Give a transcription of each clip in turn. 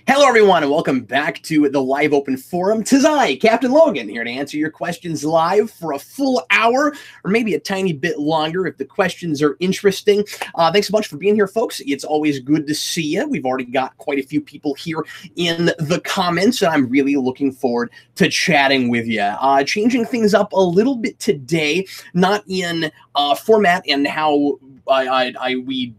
Hello, everyone, and welcome back to the Live Open Forum. 'Tis I, Captain Logan, here to answer your questions live for a full hour, or maybe a tiny bit longer if the questions are interesting. Thanks so much for being here, folks. It's always good to see you. We've already got quite a few people here in the comments, and I'm really looking forward to chatting with you. Changing things up a little bit today, not in format and how we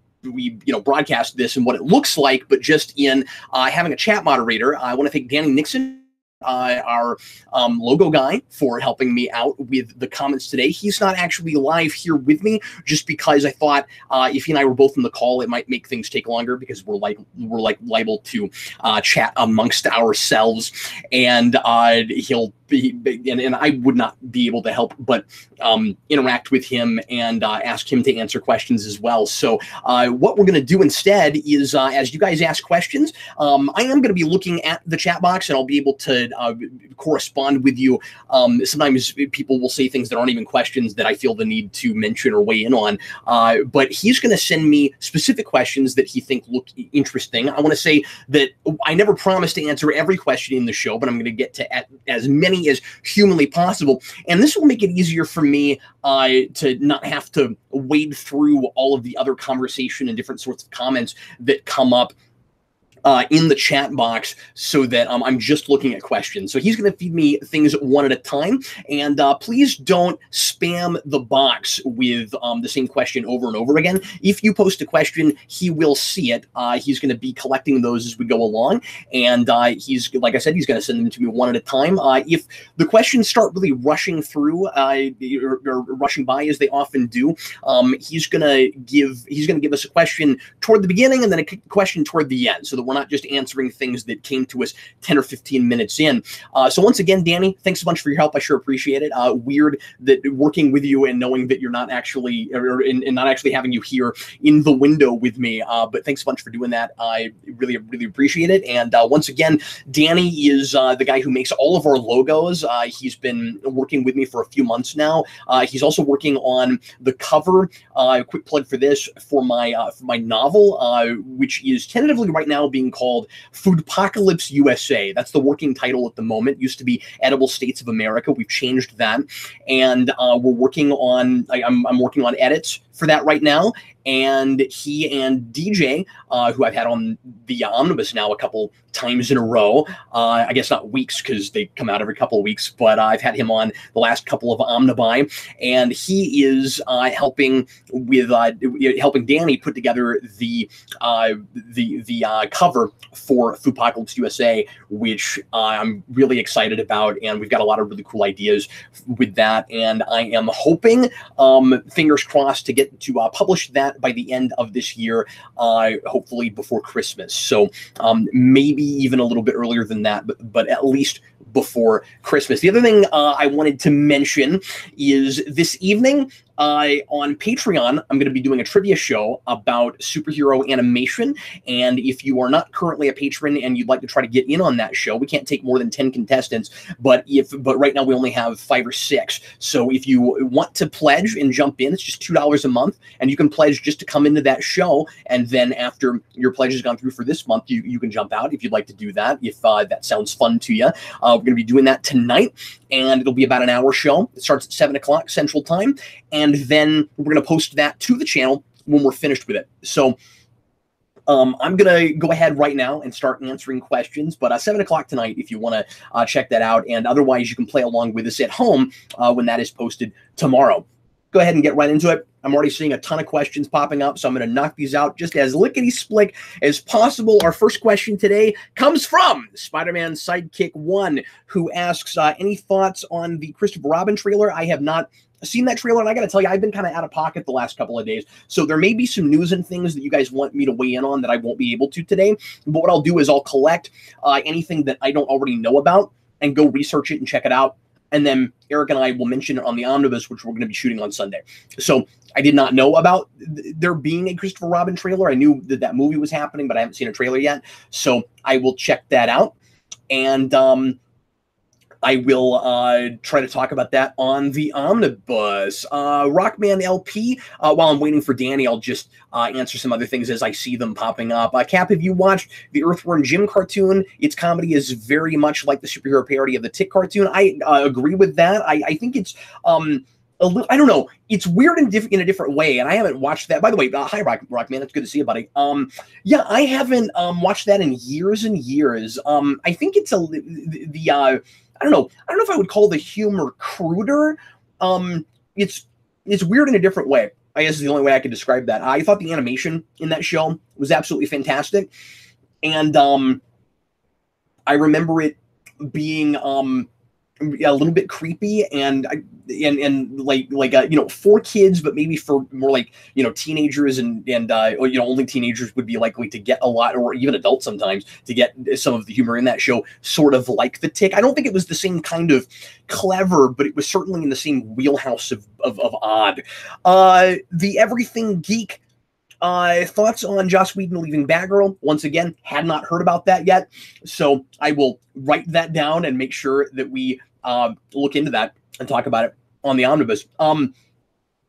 broadcast this and what it looks like, but just in having a chat moderator. I want to thank Danny Nixon, our logo guy, for helping me out with the comments today. He's not actually live here with me, just because I thought if he and I were both in the call, it might make things take longer, because we're liable to chat amongst ourselves, and he'll and I would not be able to help but interact with him and ask him to answer questions as well. So what we're going to do instead is, as you guys ask questions, I am going to be looking at the chat box, and I'll be able to correspond with you. Sometimes people will say things that aren't even questions that I feel the need to mention or weigh in on, but he's going to send me specific questions that he thinks look interesting. I want to say that I never promised to answer every question in the show, but I'm going to get to as many as humanly possible, and this will make it easier for me to not have to wade through all of the other conversation and different sorts of comments that come up in the chat box, so that I'm just looking at questions. So he's going to feed me things one at a time, and please don't spam the box with the same question over and over again. If you post a question, he will see it. He's going to be collecting those as we go along, and he's, like I said, he's going to send them to me one at a time. If the questions start really rushing through or rushing by, as they often do, he's going to give us a question toward the beginning and then a question toward the end, so that we're not just answering things that came to us 10 or 15 minutes in. So once again, Danny, thanks a bunch for your help. I sure appreciate it. Weird that working with you and knowing that you're not actually, and not actually having you here in the window with me. But thanks a bunch for doing that. I really, really appreciate it. And once again, Danny is the guy who makes all of our logos. He's been working with me for a few months now. He's also working on the cover. Quick plug for this, for my novel, which is tentatively right now being called Foodpocalypse USA. That's the working title at the moment. It used to be Edible States of America. We've changed that, and we're working on. I'm working on edits for that right now. And he and DJ, who I've had on the Omnibus now a couple times in a row, I guess not weeks, because they come out every couple of weeks, but I've had him on the last couple of Omnibuy, and he is helping Danny put together the cover for Foodpocalypse USA, which I'm really excited about, and we've got a lot of really cool ideas with that, and I am hoping, fingers crossed, to get to publish that by the end of this year, hopefully before Christmas. So maybe even a little bit earlier than that, but at least before Christmas. The other thing I wanted to mention is this evening, on Patreon, I'm going to be doing a trivia show about superhero animation, and if you are not currently a patron and you'd like to try to get in on that show, we can't take more than 10 contestants, but right now we only have 5 or 6. So if you want to pledge and jump in, it's just $2 a month, and you can pledge just to come into that show, and then after your pledge has gone through for this month, you can jump out if you'd like to do that, if that sounds fun to you. We're going to be doing that tonight, and it'll be about an hour show. It starts at 7 o'clock Central Time, and then we're going to post that to the channel when we're finished with it. So I'm going to go ahead right now and start answering questions, but 7 o'clock tonight if you want to check that out, and otherwise you can play along with us at home when that is posted tomorrow. Go ahead and get right into it. I'm already seeing a ton of questions popping up, so I'm going to knock these out just as lickety-split as possible. Our first question today comes from SpiderMan Sidekick 1, who asks, any thoughts on the Christopher Robin trailer? I have not seen that trailer, and I got to tell you, I've been kind of out of pocket the last couple of days, so there may be some news and things that you guys want me to weigh in on that I won't be able to today, but what I'll do is I'll collect anything that I don't already know about and go research it and check it out, and then Eric and I will mention it on the Omnibus, which we're going to be shooting on Sunday. So I did not know about there being a Christopher Robin trailer. I knew that that movie was happening, but I haven't seen a trailer yet, so I will check that out. And I will try to talk about that on the Omnibus. Rockman LP, while I'm waiting for Danny, I'll just answer some other things as I see them popping up. Cap, have you watched the Earthworm Jim cartoon? Its comedy is very much like the superhero parody of the Tick cartoon. I agree with that. I think it's a little, I don't know, it's weird and in a different way, and I haven't watched that. By the way, hi Rockman, it's good to see you, buddy. Yeah, I haven't watched that in years and years. I think it's I don't know if I would call the humor cruder. It's weird in a different way, I guess is the only way I can describe that. I thought the animation in that show was absolutely fantastic, and I remember it being a little bit creepy and like you know, for kids, but maybe for more like, you know, teenagers and you know, only teenagers would be likely to get a lot, or even adults sometimes, to get some of the humor in that show, sort of like the Tick. I don't think it was the same kind of clever, but it was certainly in the same wheelhouse of odd. The Everything Geek, thoughts on Joss Whedon leaving Batgirl? Once again, had not heard about that yet, so I will write that down and make sure that we look into that and talk about it on the Omnibus. I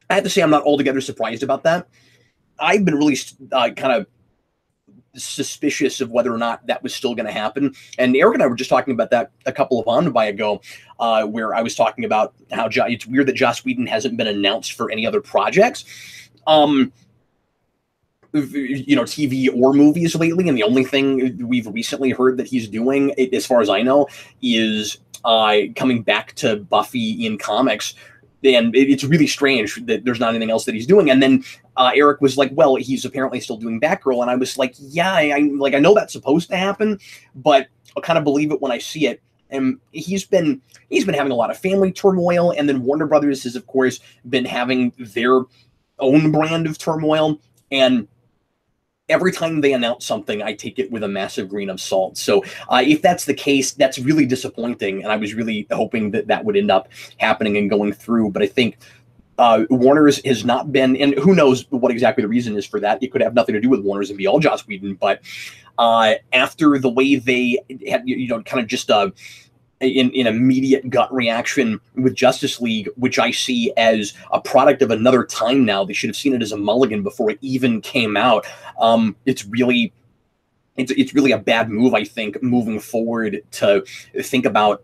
have to say I'm not altogether surprised about that. I've been really kind of suspicious of whether or not that was still going to happen. And Eric and I were just talking about that a couple of Omnibi ago, where I was talking about how it's weird that Joss Whedon hasn't been announced for any other projects. You know, TV or movies lately, and the only thing we've recently heard that he's doing, as far as I know, is coming back to Buffy in comics. And it's really strange that there's not anything else that he's doing. And then Eric was like, well, he's apparently still doing Batgirl. And I was like, yeah, I know that's supposed to happen, but I'll kind of believe it when I see it. And he's been having a lot of family turmoil, and then Warner Brothers has, of course, been having their own brand of turmoil. And every time they announce something, I take it with a massive grain of salt. So if that's the case, that's really disappointing. And I was really hoping that that would end up happening and going through. But I think Warner's has not been, and who knows what exactly the reason is for that. It could have nothing to do with Warner's and be all Joss Whedon. But after the way they had, you know, kind of just in immediate gut reaction with Justice League, which I see as a product of another time now. They should have seen it as a mulligan before it even came out. It's really a bad move, I think, moving forward, to think about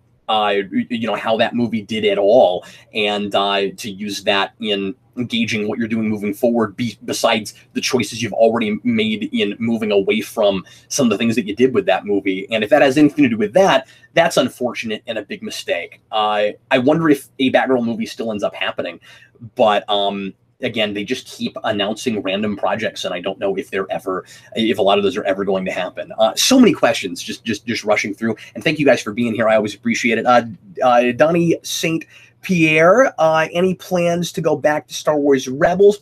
you know, how that movie did at all, and to use that in engaging what you're doing moving forward, besides the choices you've already made in moving away from some of the things that you did with that movie. And if that has anything to do with that, that's unfortunate and a big mistake. I wonder if a Batgirl movie still ends up happening, but again, they just keep announcing random projects, and I don't know if if a lot of those are ever going to happen. So many questions just rushing through, and thank you guys for being here. I always appreciate it. Donnie St. Pierre, any plans to go back to Star Wars Rebels?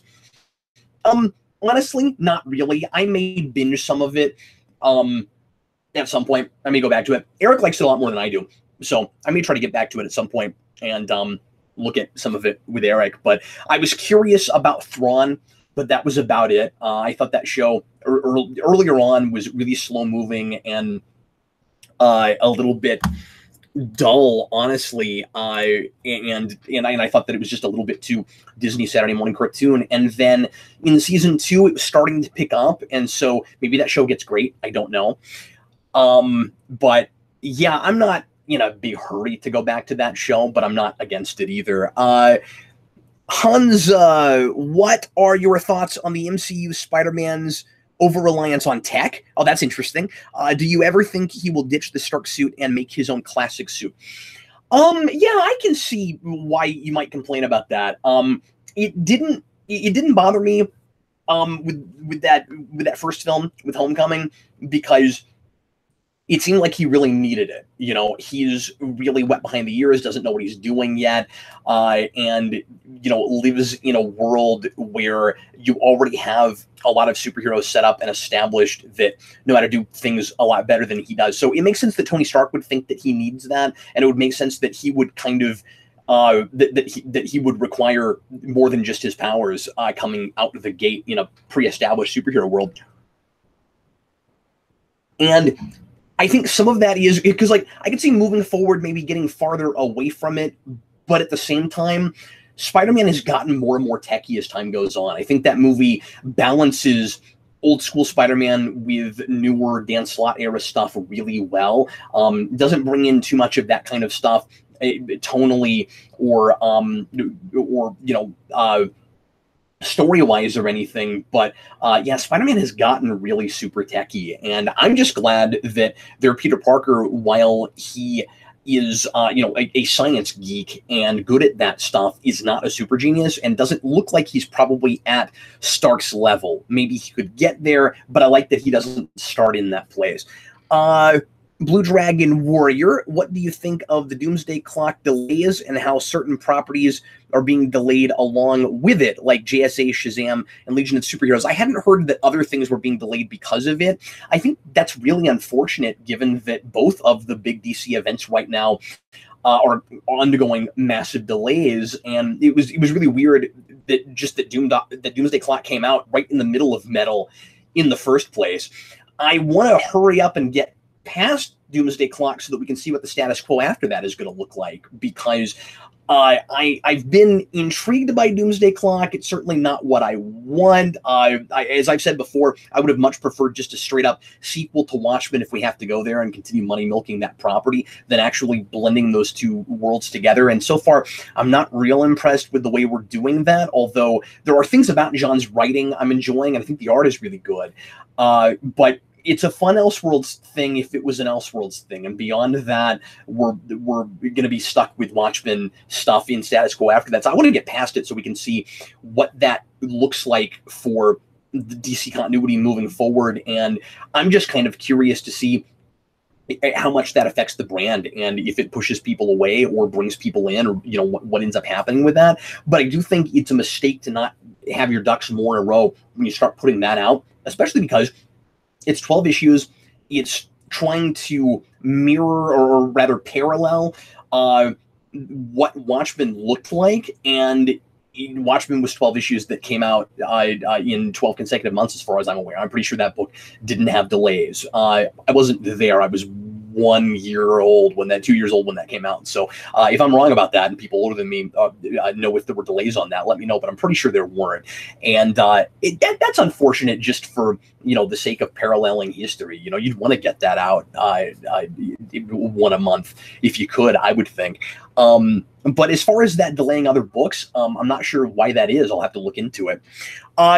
Honestly, not really. I may binge some of it at some point. I may go back to it. Eric likes it a lot more than I do, so I may try to get back to it at some point and look at some of it with Eric. But I was curious about Thrawn, but that was about it. I thought that show earlier on was really slow moving and a little bit dull, honestly. And I thought that it was just a little bit too Disney Saturday morning cartoon. And then in season 2, it was starting to pick up, and so maybe that show gets great. I don't know. But yeah, I'm not in a big hurry to go back to that show, but I'm not against it either. Hans, what are your thoughts on the MCU Spider-Man's over-reliance on tech? Oh, that's interesting. Do you ever think he will ditch the Stark suit and make his own classic suit? Yeah, I can see why you might complain about that. It didn't bother me with that first film, with Homecoming, because it seemed like he really needed it. You know, he's really wet behind the ears, doesn't know what he's doing yet, and, you know, lives in a world where you already have a lot of superheroes set up and established that know how to do things a lot better than he does. So it makes sense that Tony Stark would think that he needs that, and it would make sense that he would kind of that he would require more than just his powers coming out of the gate in a pre-established superhero world. And I think some of that is because, like, I could see moving forward, maybe getting farther away from it, but at the same time, Spider-Man has gotten more and more techy as time goes on. I think that movie balances old school Spider-Man with newer Dan Slott era stuff really well. Doesn't bring in too much of that kind of stuff tonally or story-wise or anything, but yeah, Spider-Man has gotten really super techy, and I'm just glad that their Peter Parker, while he is a science geek and good at that stuff, is not a super genius and doesn't look like he's probably at Stark's level. Maybe he could get there, but I like that he doesn't start in that place. Blue Dragon Warrior, what do you think of the Doomsday Clock delays and how certain properties are being delayed along with it, like JSA, Shazam, and Legion of Superheroes? I hadn't heard that other things were being delayed because of it. I think that's really unfortunate, given that both of the big DC events right now are undergoing massive delays, and it was really weird that that Doomsday Clock came out right in the middle of Metal in the first place. I want to hurry up and get past Doomsday Clock so that we can see what the status quo after that is going to look like, because I've been intrigued by Doomsday Clock. It's certainly not what I want. As I've said before, I would have much preferred just a straight up sequel to Watchmen if we have to go there and continue money milking that property than actually blending those two worlds together. And so far, I'm not real impressed with the way we're doing that, although there are things about John's writing I'm enjoying, and I think the art is really good. But it's a fun Elseworlds thing if it was an Elseworlds thing, and beyond that, we're going to be stuck with Watchmen stuff in status quo after that. So I want to get past it so we can see what that looks like for the DC continuity moving forward, and I'm just kind of curious to see how much that affects the brand and if it pushes people away or brings people in, or what ends up happening with that. But I do think it's a mistake to not have your ducks more in a row when you start putting that out, especially because it's 12 issues. It's trying to mirror, or rather parallel, what Watchmen looked like. And Watchmen was 12 issues that came out in 12 consecutive months, as far as I'm aware. I'm pretty sure that book didn't have delays. I wasn't there. I was 1 year old when that, 2 years old when that came out. So if I'm wrong about that, and people older than me know if there were delays on that, let me know. But I'm pretty sure there weren't. And that's unfortunate, just for the sake of paralleling history. You'd want to get that out one a month if you could, I would think. But as far as that delaying other books, I'm not sure why that is. I'll have to look into it.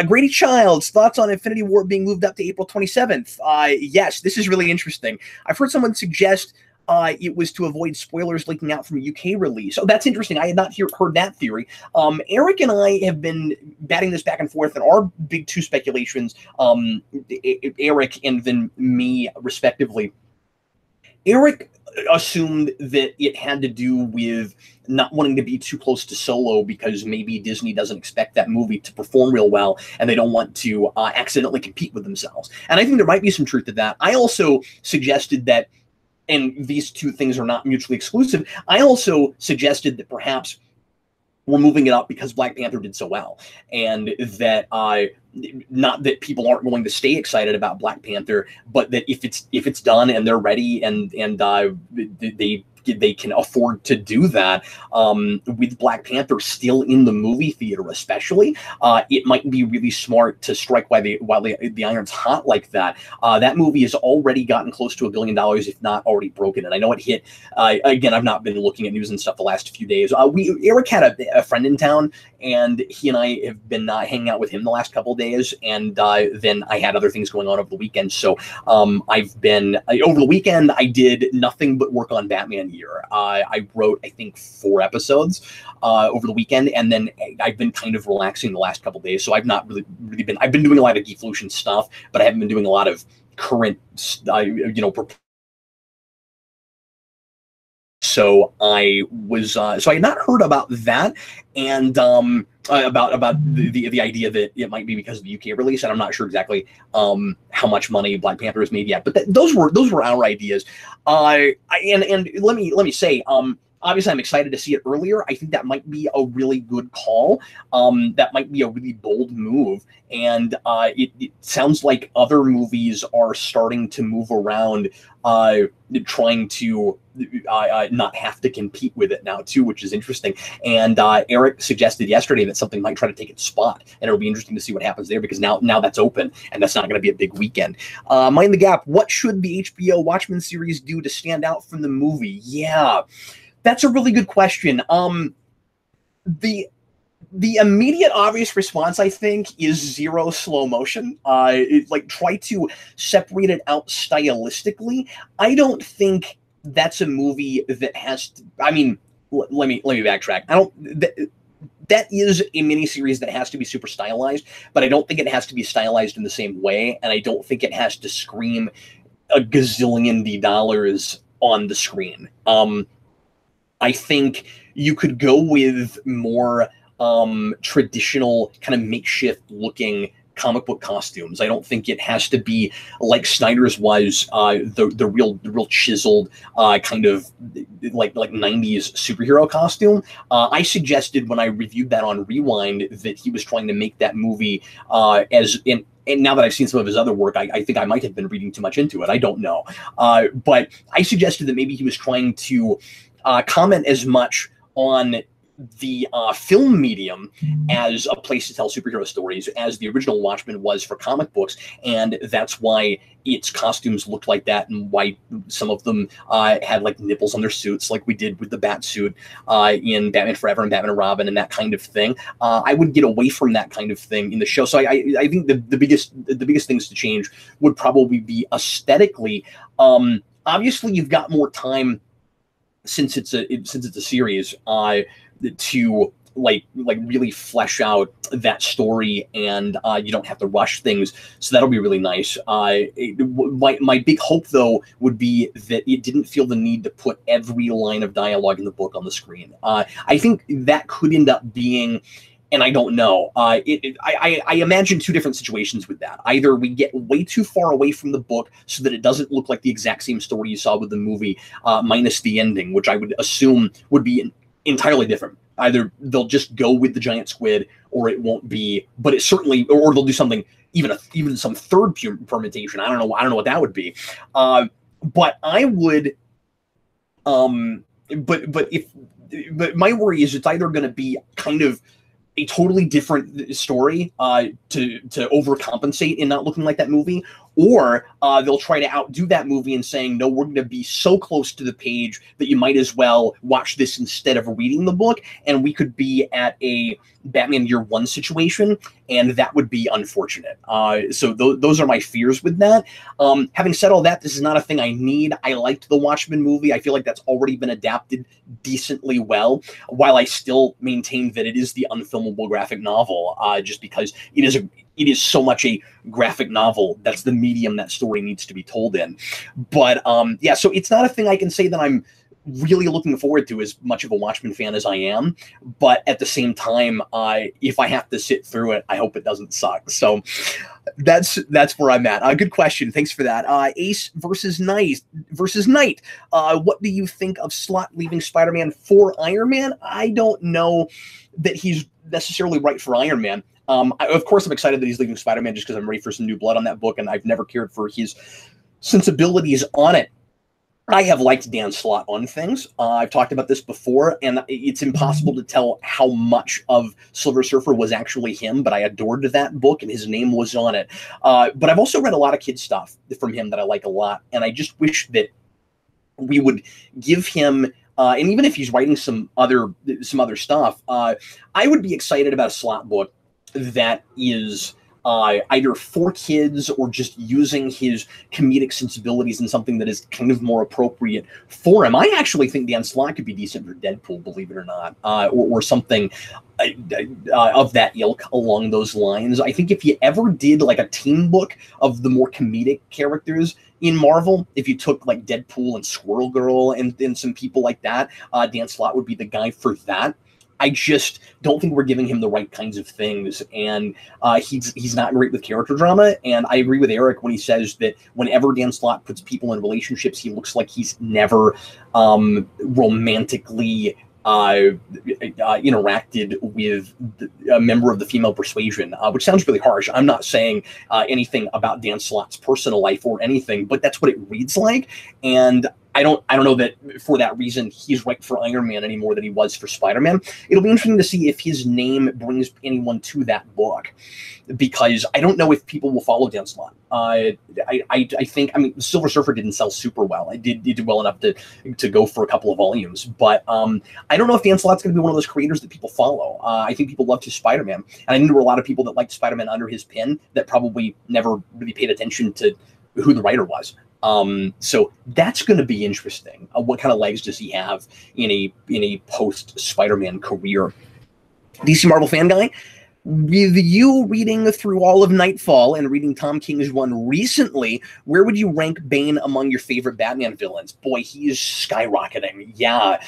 Grady Childs, thoughts on Infinity War being moved up to April 27th? Yes, this is really interesting. I've heard someone suggest it was to avoid spoilers leaking out from a UK release. Oh, that's interesting. I had not heard that theory. Eric and I have been batting this back and forth, and our big two speculations, Eric and then me, respectively. Eric assumed that it had to do with not wanting to be too close to Solo, because maybe Disney doesn't expect that movie to perform real well, and they don't want to accidentally compete with themselves. And I think there might be some truth to that. I also suggested that, and these two things are not mutually exclusive, I also suggested that perhaps we're moving it up because Black Panther did so well, and that not that people aren't going to stay excited about Black Panther, but that if it's done and they're ready and they can afford to do that, with Black Panther still in the movie theater especially, it might be really smart to strike while the iron's hot like that. That movie has already gotten close to $1 billion, if not already broken. And I know it hit, again, I've not been looking at news and stuff the last few days. Eric had a friend in town, and he and I have been hanging out with him the last couple of days, and then I had other things going on over the weekend. So I've been, over the weekend, I did nothing but work on Batman Year. I wrote, I think, 4 episodes over the weekend, and then I've been kind of relaxing the last couple of days. So I've not really been, I've been doing a lot of Geekvolution stuff, but I haven't been doing a lot of current, so I was, so I had not heard about that, and about the idea that it might be because of the UK release, and I'm not sure exactly how much money Black Panther has made yet. But those were our ideas. And let me say, obviously, I'm excited to see it earlier. I think that might be a really good call. That might be a really bold move. And it sounds like other movies are starting to move around, trying to not have to compete with it now, too, which is interesting. And Eric suggested yesterday that something might try to take its spot. And it'll be interesting to see what happens there, because now that's open, and that's not going to be a big weekend. Mind the Gap, what should the HBO Watchmen series do to stand out from the movie? Yeah. That's a really good question. The immediate obvious response, I think, is zero slow motion. Try to separate it out stylistically. I don't think that's a movie that has to, I mean, let me backtrack. That is a miniseries that has to be super stylized, but I don't think it has to be stylized in the same way, and I don't think it has to scream a gazillion dollars on the screen. I think you could go with more traditional, kind of makeshift looking comic book costumes. I don't think it has to be like Snyder's was, the real chiseled kind of like 90s superhero costume. I suggested when I reviewed that on Rewind that he was trying to make that movie and now that I've seen some of his other work, I think I might have been reading too much into it. I don't know. But I suggested that maybe he was trying to comment as much on the film medium as a place to tell superhero stories as the original Watchmen was for comic books, and that's why its costumes looked like that, and why some of them had like nipples on their suits, like we did with the bat suit in Batman Forever and Batman and Robin and that kind of thing. I would get away from that kind of thing in the show. So I think the biggest things to change would probably be aesthetically. Obviously, you've got more time since it's a series to like really flesh out that story, and you don't have to rush things, so that'll be really nice. My big hope though would be that it didn't feel the need to put every line of dialogue in the book on the screen. I think that could end up being, and I don't know. I imagine two different situations with that. Either we get way too far away from the book so that it doesn't look like the exact same story you saw with the movie, minus the ending, which I would assume would be entirely different. Either they'll just go with the giant squid, or it won't be. But it certainly, or they'll do something, even some third permutation. I don't know what that would be. But I would. But my worry is it's either going to be kind of a totally different story to overcompensate in not looking like that movie, or they'll try to outdo that movie in saying, no, we're going to be so close to the page that you might as well watch this instead of reading the book, and we could be at a Batman Year One situation, and that would be unfortunate. So those are my fears with that. Having said all that, this is not a thing I need. I liked the Watchmen movie. I feel like that's already been adapted decently well, while I still maintain that it is the unfilmable graphic novel, just because it is so much a graphic novel. That's the medium that story needs to be told in. But yeah, so it's not a thing I can say that I'm really looking forward to as much of a Watchmen fan as I am. But at the same time, if I have to sit through it, I hope it doesn't suck. So that's where I'm at. Good question. Thanks for that. Ace versus Knight. What do you think of Slott leaving Spider-Man for Iron Man? I don't know that he's necessarily right for Iron Man. Of course, I'm excited that he's leaving Spider-Man just because I'm ready for some new blood on that book, and I've never cared for his sensibilities on it. I have liked Dan Slott on things. I've talked about this before, and it's impossible to tell how much of Silver Surfer was actually him, but I adored that book, and his name was on it. But I've also read a lot of kid stuff from him that I like a lot, and I just wish that we would give him... and even if he's writing some other stuff, I would be excited about a Slott book that is either for kids or just using his comedic sensibilities in something that is kind of more appropriate for him. I actually think Dan Slott could be decent for Deadpool, believe it or not, or something of that ilk along those lines. I think if you ever did like a team book of the more comedic characters in Marvel, if you took like Deadpool and Squirrel Girl and some people like that, Dan Slott would be the guy for that. I just don't think we're giving him the right kinds of things, and he's not great with character drama. And I agree with Eric when he says that whenever Dan Slott puts people in relationships, he looks like he's never romantically interacted with a member of the female persuasion, which sounds really harsh. I'm not saying anything about Dan Slott's personal life or anything, but that's what it reads like. And I don't know that for that reason he's right for Iron Man any more than he was for Spider-Man. It'll be interesting to see if his name brings anyone to that book, because I don't know if people will follow Dan Slott. I think, I mean, Silver Surfer didn't sell super well. It did well enough to go for a couple of volumes, but I don't know if Dan Slott's going to be one of those creators that people follow. I think people loved his Spider-Man, and I knew there were a lot of people that liked Spider-Man under his pen that probably never really paid attention to who the writer was. So that's going to be interesting. What kind of legs does he have in a post Spider-Man career? DC Marvel fan guy, with you reading through all of Nightfall and reading Tom King's one recently, where would you rank Bane among your favorite Batman villains? Boy, he is skyrocketing. Yeah.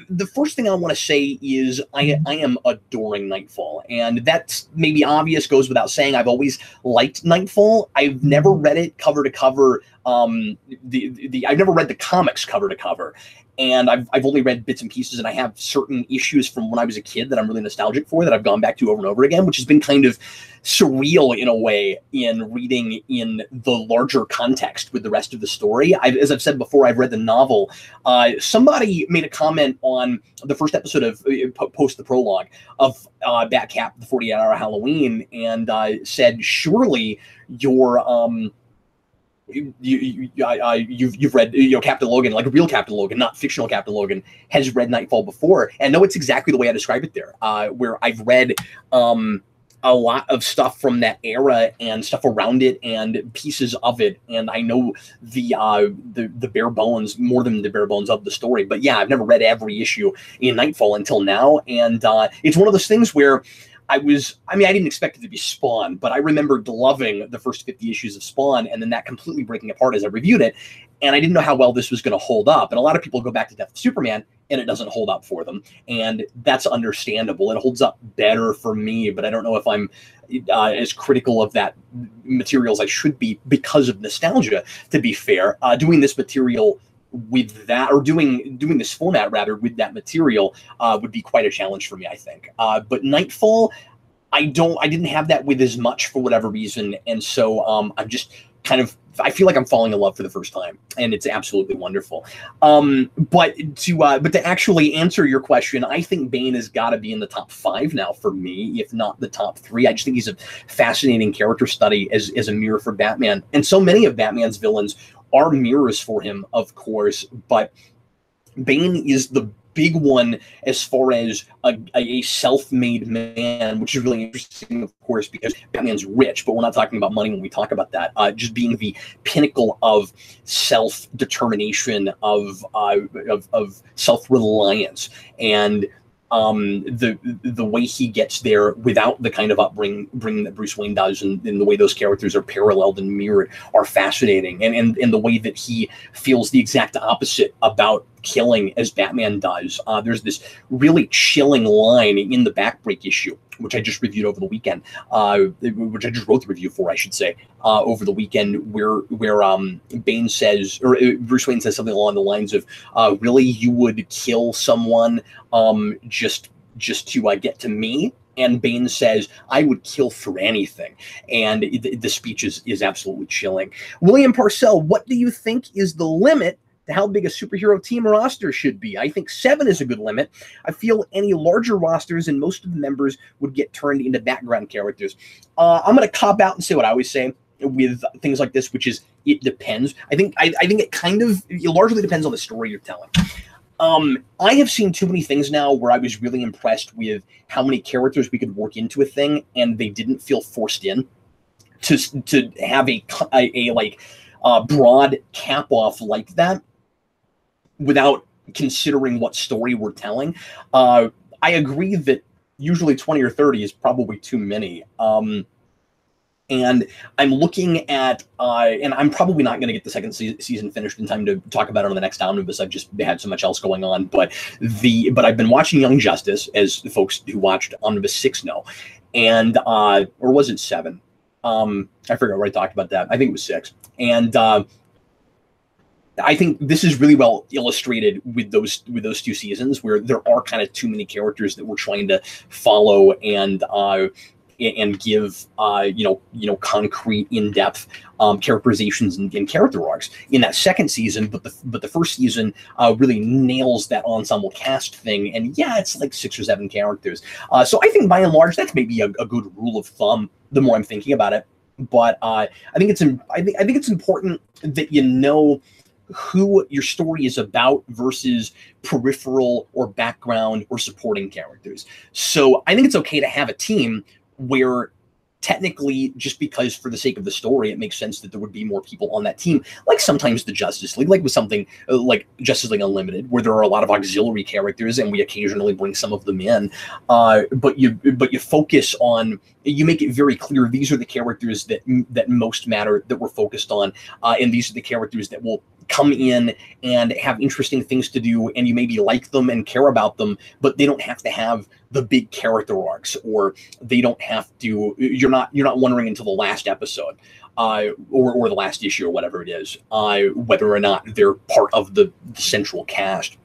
The first thing I want to say is I am adoring Nightfall, and that's maybe obvious, goes without saying. I've always liked Nightfall. I've never read it cover to cover. I've never read the comics cover to cover, and I've only read bits and pieces, and I have certain issues from when I was a kid that I'm really nostalgic for, that I've gone back to over and over again, which has been kind of surreal in a way in reading in the larger context with the rest of the story. As I've said before, I've read the novel. Somebody made a comment on the first episode of post the prologue of Batcap, the 48-Hour Halloween, and said, surely your you've read, Captain Logan, like real Captain Logan, not fictional Captain Logan, has read Nightfall before. And no, it's exactly the way I describe it there, where I've read a lot of stuff from that era and stuff around it and pieces of it, and I know the bare bones, more than the bare bones of the story. But yeah, I've never read every issue in Nightfall until now, and it's one of those things where I didn't expect it to be Spawn, but I remembered loving the first 50 issues of Spawn, and then that completely breaking apart as I reviewed it, and I didn't know how well this was going to hold up. And a lot of people go back to Death of Superman, and it doesn't hold up for them, and that's understandable. It holds up better for me, but I don't know if I'm as critical of that material as I should be because of nostalgia, to be fair. Doing this material with that, or doing this format rather with that material, would be quite a challenge for me, I think. But Nightfall, I didn't have that with as much for whatever reason, and so I'm just kind of, I feel like I'm falling in love for the first time, and it's absolutely wonderful. But to actually answer your question, I think Bane has got to be in the top 5 now for me, if not the top 3. I just think he's a fascinating character study as a mirror for Batman, and so many of Batman's villains are mirrors for him, of course, but Bane is the big one as far as a self-made man, which is really interesting, of course, because Batman's rich, but we're not talking about money when we talk about that. Just being the pinnacle of self-determination, of self-reliance, and the way he gets there without the kind of upbringing that Bruce Wayne does, and the way those characters are paralleled and mirrored are fascinating, and the way that he feels the exact opposite about killing as Batman does. There's this really chilling line in the Backbreak issue, which I just reviewed over the weekend, which I just wrote the review for, I should say, over the weekend, where Bane says, or Bruce Wayne says something along the lines of, really, you would kill someone just to get to me? And Bane says, I would kill for anything. And the speech is absolutely chilling. William Parcell, what do you think is the limit to how big a superhero team roster should be? I think 7 is a good limit. I feel any larger rosters and most of the members would get turned into background characters. I'm going to cop out and say what I always say with things like this, which is, it depends. I think it kind of, it largely depends on the story you're telling. I have seen too many things now where I was really impressed with how many characters we could work into a thing, and they didn't feel forced in to have a broad cap off like that without considering what story we're telling. I agree that usually 20 or 30 is probably too many. And I'm looking at, and I'm probably not going to get the second season finished in time to talk about it on the next omnibus. I've just had so much else going on. But I've been watching Young Justice, as the folks who watched Omnibus 6 know, and or was it 7? I forgot where I talked about that. I think it was 6. And I think this is really well illustrated with those 2 seasons, where there are kind of too many characters that we're trying to follow and give concrete, in-depth characterizations and character arcs in that second season. But the first season really nails that ensemble cast thing. And yeah, it's like 6 or 7 characters. So I think by and large that's maybe a good rule of thumb. The more I'm thinking about it, but I think it's important that you know who your story is about versus peripheral or background or supporting characters. So I think it's okay to have a team where technically, just because for the sake of the story, it makes sense that there would be more people on that team, like sometimes the Justice League, like with something like Justice League Unlimited, where there are a lot of auxiliary characters and we occasionally bring some of them in. But you focus on, you make it very clear these are the characters that most matter, that we're focused on, and these are the characters that will come in and have interesting things to do, and you maybe like them and care about them, but they don't have to have the big character arcs, or they don't have to, you're not wondering until the last episode or the last issue or whatever it is, whether or not they're part of the central cast.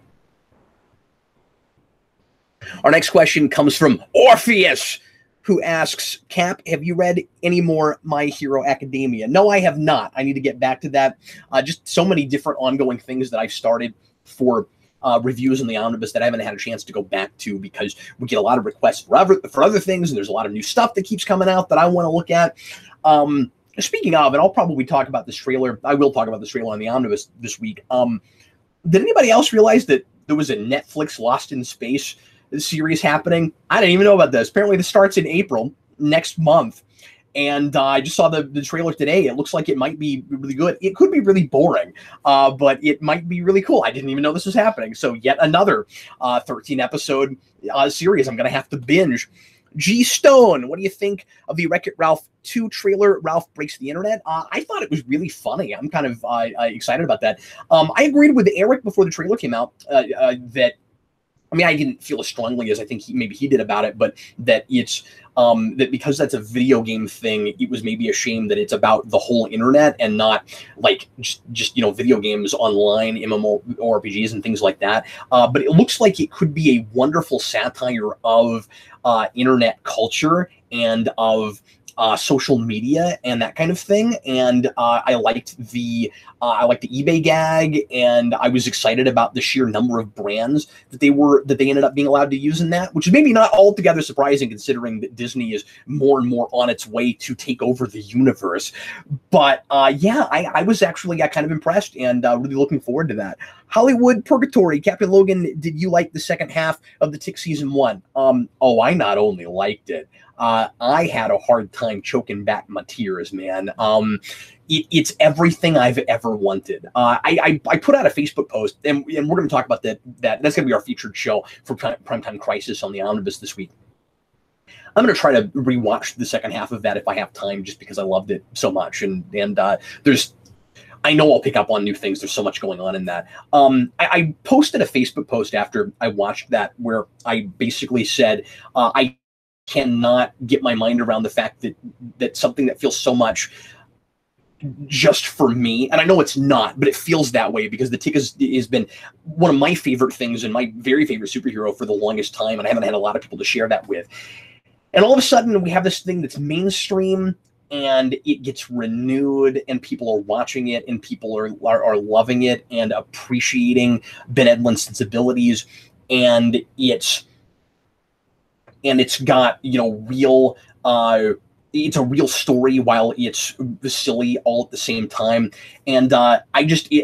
Our next question comes from Orpheus, who asks, Cap, have you read any more My Hero Academia? No, I have not. I need to get back to that. Just so many different ongoing things that I've started for reviews in the omnibus that I haven't had a chance to go back to, because we get a lot of requests for other things, and there's a lot of new stuff that keeps coming out that I want to look at. Speaking of, and I'll probably talk about this trailer. I will talk about this trailer on the omnibus this week. Did anybody else realize that there was a Netflix Lost in Space series happening? I didn't even know about this. Apparently this starts in April next month, and I just saw the trailer today. It looks like it might be really good. It could be really boring, but it might be really cool. I didn't even know this was happening. So yet another 13 episode series I'm gonna have to binge. G Stone, what do you think of the Wreck-It Ralph 2 trailer? Ralph Breaks the Internet. I thought it was really funny. I'm kind of excited about that. I agreed with Eric before the trailer came out that, I mean, I didn't feel as strongly as I think maybe he did about it, but that it's that because that's a video game thing, it was maybe a shame that it's about the whole internet and not like just video games online, MMORPGs and things like that. But it looks like it could be a wonderful satire of internet culture and of social media and that kind of thing. And I liked the eBay gag, and I was excited about the sheer number of brands that they ended up being allowed to use in that, which is maybe not altogether surprising considering that Disney is more and more on its way to take over the universe. But yeah, I was actually kind of impressed and really looking forward to that. Hollywood Purgatory, Captain Logan, did you like the second half of the Tick season 1? Oh, I not only liked it, I had a hard time choking back my tears, man. It's everything I've ever wanted. I put out a Facebook post, and we're going to talk about that. That's going to be our featured show for Primetime Crisis on the Omnibus this week. I'm going to try to rewatch the second half of that if I have time, just because I loved it so much. And I know I'll pick up on new things. There's so much going on in that. I posted a Facebook post after I watched that where I basically said I cannot get my mind around the fact that something that feels so much just for me, and I know it's not, but it feels that way because the Tick has been one of my favorite things and my very favorite superhero for the longest time, and I haven't had a lot of people to share that with. And all of a sudden, we have this thing that's mainstream, and it gets renewed, and people are watching it, and people are loving it and appreciating Ben Edlund's sensibilities, and it's got real. It's a real story while it's silly all at the same time, and I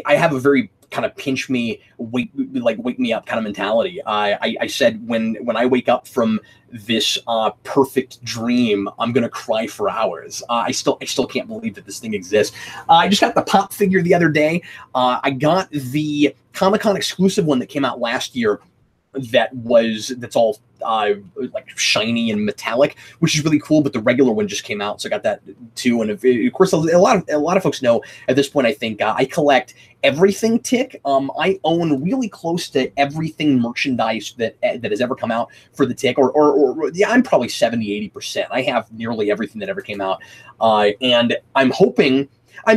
have a very kind of pinch me, wake me up kind of mentality. I said when I wake up from this perfect dream, I'm gonna cry for hours. I still can't believe that this thing exists. I just got the pop figure the other day. I got the Comic-Con exclusive one that came out last year. that's all like shiny and metallic, which is really cool. But the regular one just came out, so I got that too. And of course, a lot of folks know at this point. I think I collect everything Tick. I own really close to everything merchandise that has ever come out for the Tick, or yeah, I'm probably 70-80%. I have nearly everything that ever came out, and I'm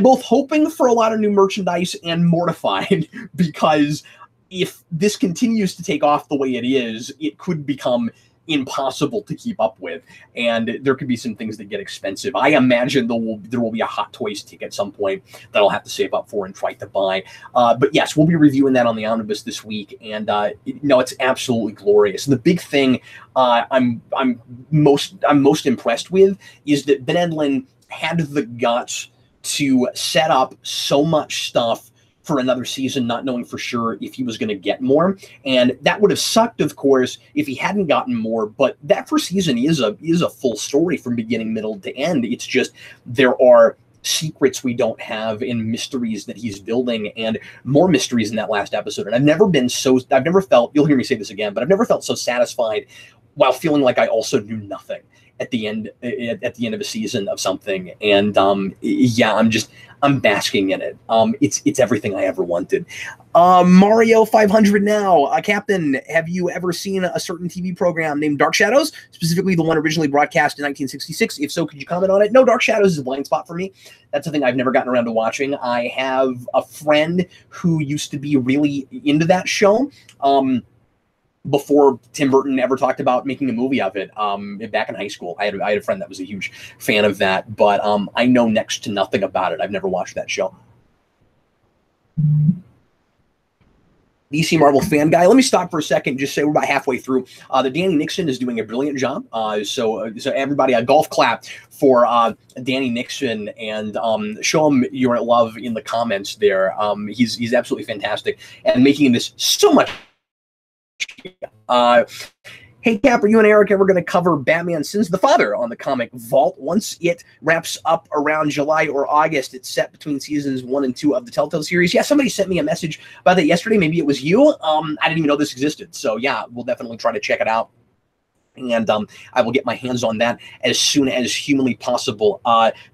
both hoping for a lot of new merchandise and mortified because if this continues to take off the way it is, it could become impossible to keep up with, and there could be some things that get expensive. I imagine there will be a Hot Toys ticket at some point that I'll have to save up for and try to buy. But yes, we'll be reviewing that on the Omnibus this week, and it's absolutely glorious. And the big thing I'm most impressed with is that Ben Edlund had the guts to set up so much stuff for another season, not knowing for sure if he was going to get more. And that would have sucked, of course, if he hadn't gotten more. But that first season is a full story from beginning, middle to end. It's just there are secrets we don't have and mysteries that he's building, and more mysteries in that last episode. And I've never felt, you'll hear me say this again, but I've never felt so satisfied while feeling like I also knew nothing at the end of a season of something. And yeah, I'm basking in it. It's everything I ever wanted. Mario 500 now. Captain, have you ever seen a certain TV program named Dark Shadows, specifically the one originally broadcast in 1966? If so, could you comment on it? No, Dark Shadows is a blind spot for me. That's the thing I've never gotten around to watching. I have a friend who used to be really into that show. Before Tim Burton ever talked about making a movie of it, back in high school, I had a friend that was a huge fan of that, but I know next to nothing about it. I've never watched that show. DC Marvel fan guy. Let me stop for a second and just say we're about halfway through. The Danny Nixon is doing a brilliant job. So everybody, a golf clap for Danny Nixon, and show him your love in the comments there. He's absolutely fantastic and making this so much. Hey Cap, are you and Eric ever going to cover Batman Sins the Father on the Comic Vault? Once it wraps up around July or August, it's set between seasons 1 and 2 of the Telltale series. Yeah, somebody sent me a message about that yesterday. Maybe it was you. I didn't even know this existed. So yeah, we'll definitely try to check it out. And I will get my hands on that as soon as humanly possible.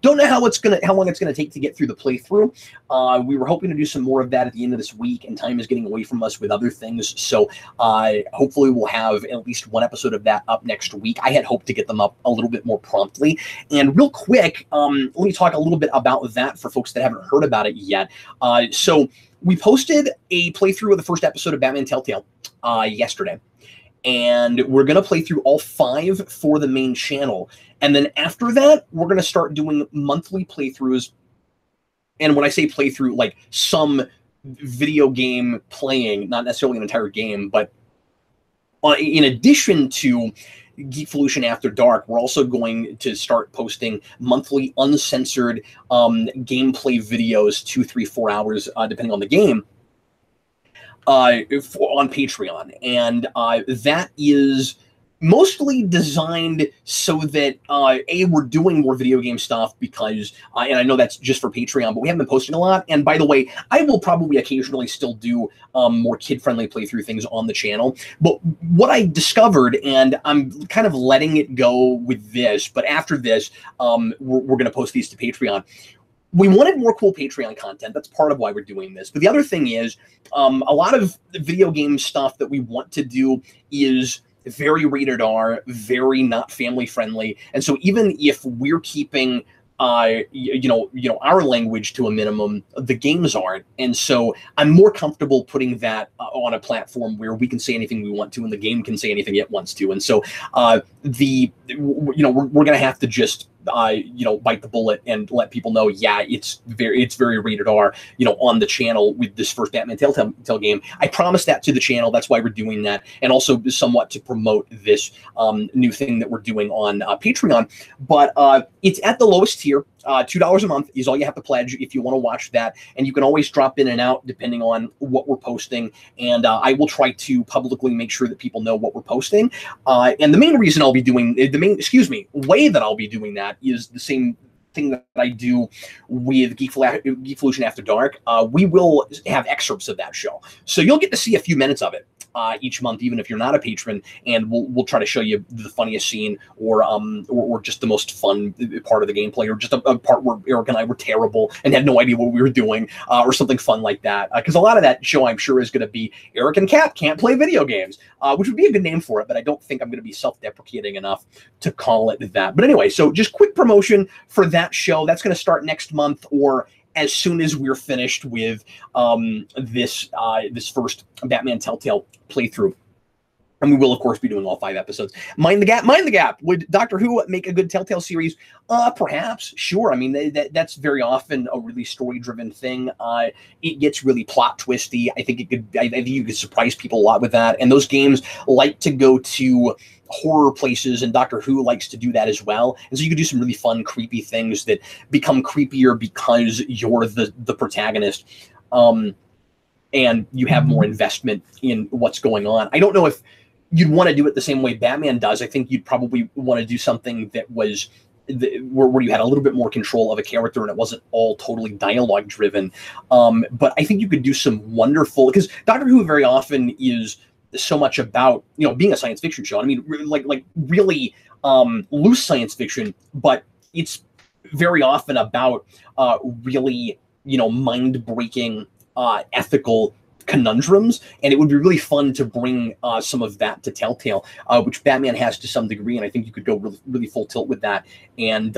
Don't know how long it's gonna take to get through the playthrough. We were hoping to do some more of that at the end of this week, and time is getting away from us with other things. So hopefully we'll have at least one episode of that up next week. I had hoped to get them up a little bit more promptly. And real quick, let me talk a little bit about that for folks that haven't heard about it yet. So we posted a playthrough of the first episode of Batman Telltale yesterday. And we're going to play through all 5 for the main channel. And then after that, we're going to start doing monthly playthroughs. And when I say playthrough, like some video game playing, not necessarily an entire game, but in addition to Geekvolution After Dark, we're also going to start posting monthly uncensored gameplay videos, 2, 3, 4 hours, depending on the game. On Patreon, and that is mostly designed so that we're doing more video game stuff because and I know that's just for Patreon, but we haven't been posting a lot. And by the way, I will probably occasionally still do more kid-friendly playthrough things on the channel. But what I discovered, and I'm kind of letting it go with this, but after this, we're going to post these to Patreon. We wanted more cool Patreon content. That's part of why we're doing this. But the other thing is, a lot of the video game stuff that we want to do is very rated R, very not family friendly. And so even if we're keeping our language to a minimum, the games aren't. And so I'm more comfortable putting that on a platform where we can say anything we want to and the game can say anything it wants to. And so we're going to have to just bite the bullet and let people know, yeah, it's very rated R, on the channel with this first Batman Telltale game. I promised that to the channel. That's why we're doing that. And also somewhat to promote this new thing that we're doing on Patreon. But it's at the lowest tier. $2 a month is all you have to pledge if you want to watch that. And you can always drop in and out depending on what we're posting. And I will try to publicly make sure that people know what we're posting. And the main reason I'll be doing, way that I'll be doing that is the same thing that I do with Geekvolution After Dark. We will have excerpts of that show. So you'll get to see a few minutes of it. each month, even if you're not a patron, and we'll try to show you the funniest scene, or just the most fun part of the gameplay, or just a part where Eric and I were terrible and had no idea what we were doing, or something fun like that. Because a lot of that show, I'm sure, is going to be Eric and Cap can't play video games, which would be a good name for it, but I don't think I'm going to be self-deprecating enough to call it that. But anyway, so just quick promotion for that show. That's going to start next month, or as soon as we're finished with this first Batman Telltale playthrough. And we will, of course, be doing all 5 episodes. Mind the Gap. Mind the Gap. Would Doctor Who make a good Telltale series? Perhaps. Sure. I mean, that's very often a really story-driven thing. It gets really plot twisty. I think you could surprise people a lot with that. And those games like to go to horror places, and Doctor Who likes to do that as well. And so you could do some really fun, creepy things that become creepier because you're the protagonist. And you have more investment in what's going on. I don't know if you'd want to do it the same way Batman does. I think you'd probably want to do something that was where you had a little bit more control of a character and it wasn't all totally dialogue driven. But I think you could do some wonderful, because Doctor Who very often is so much about, being a science fiction show. I mean, like really loose science fiction, but it's very often about really, mind-breaking ethical conundrums, and it would be really fun to bring some of that to Telltale, which Batman has to some degree, and I think you could go really, really full tilt with that, and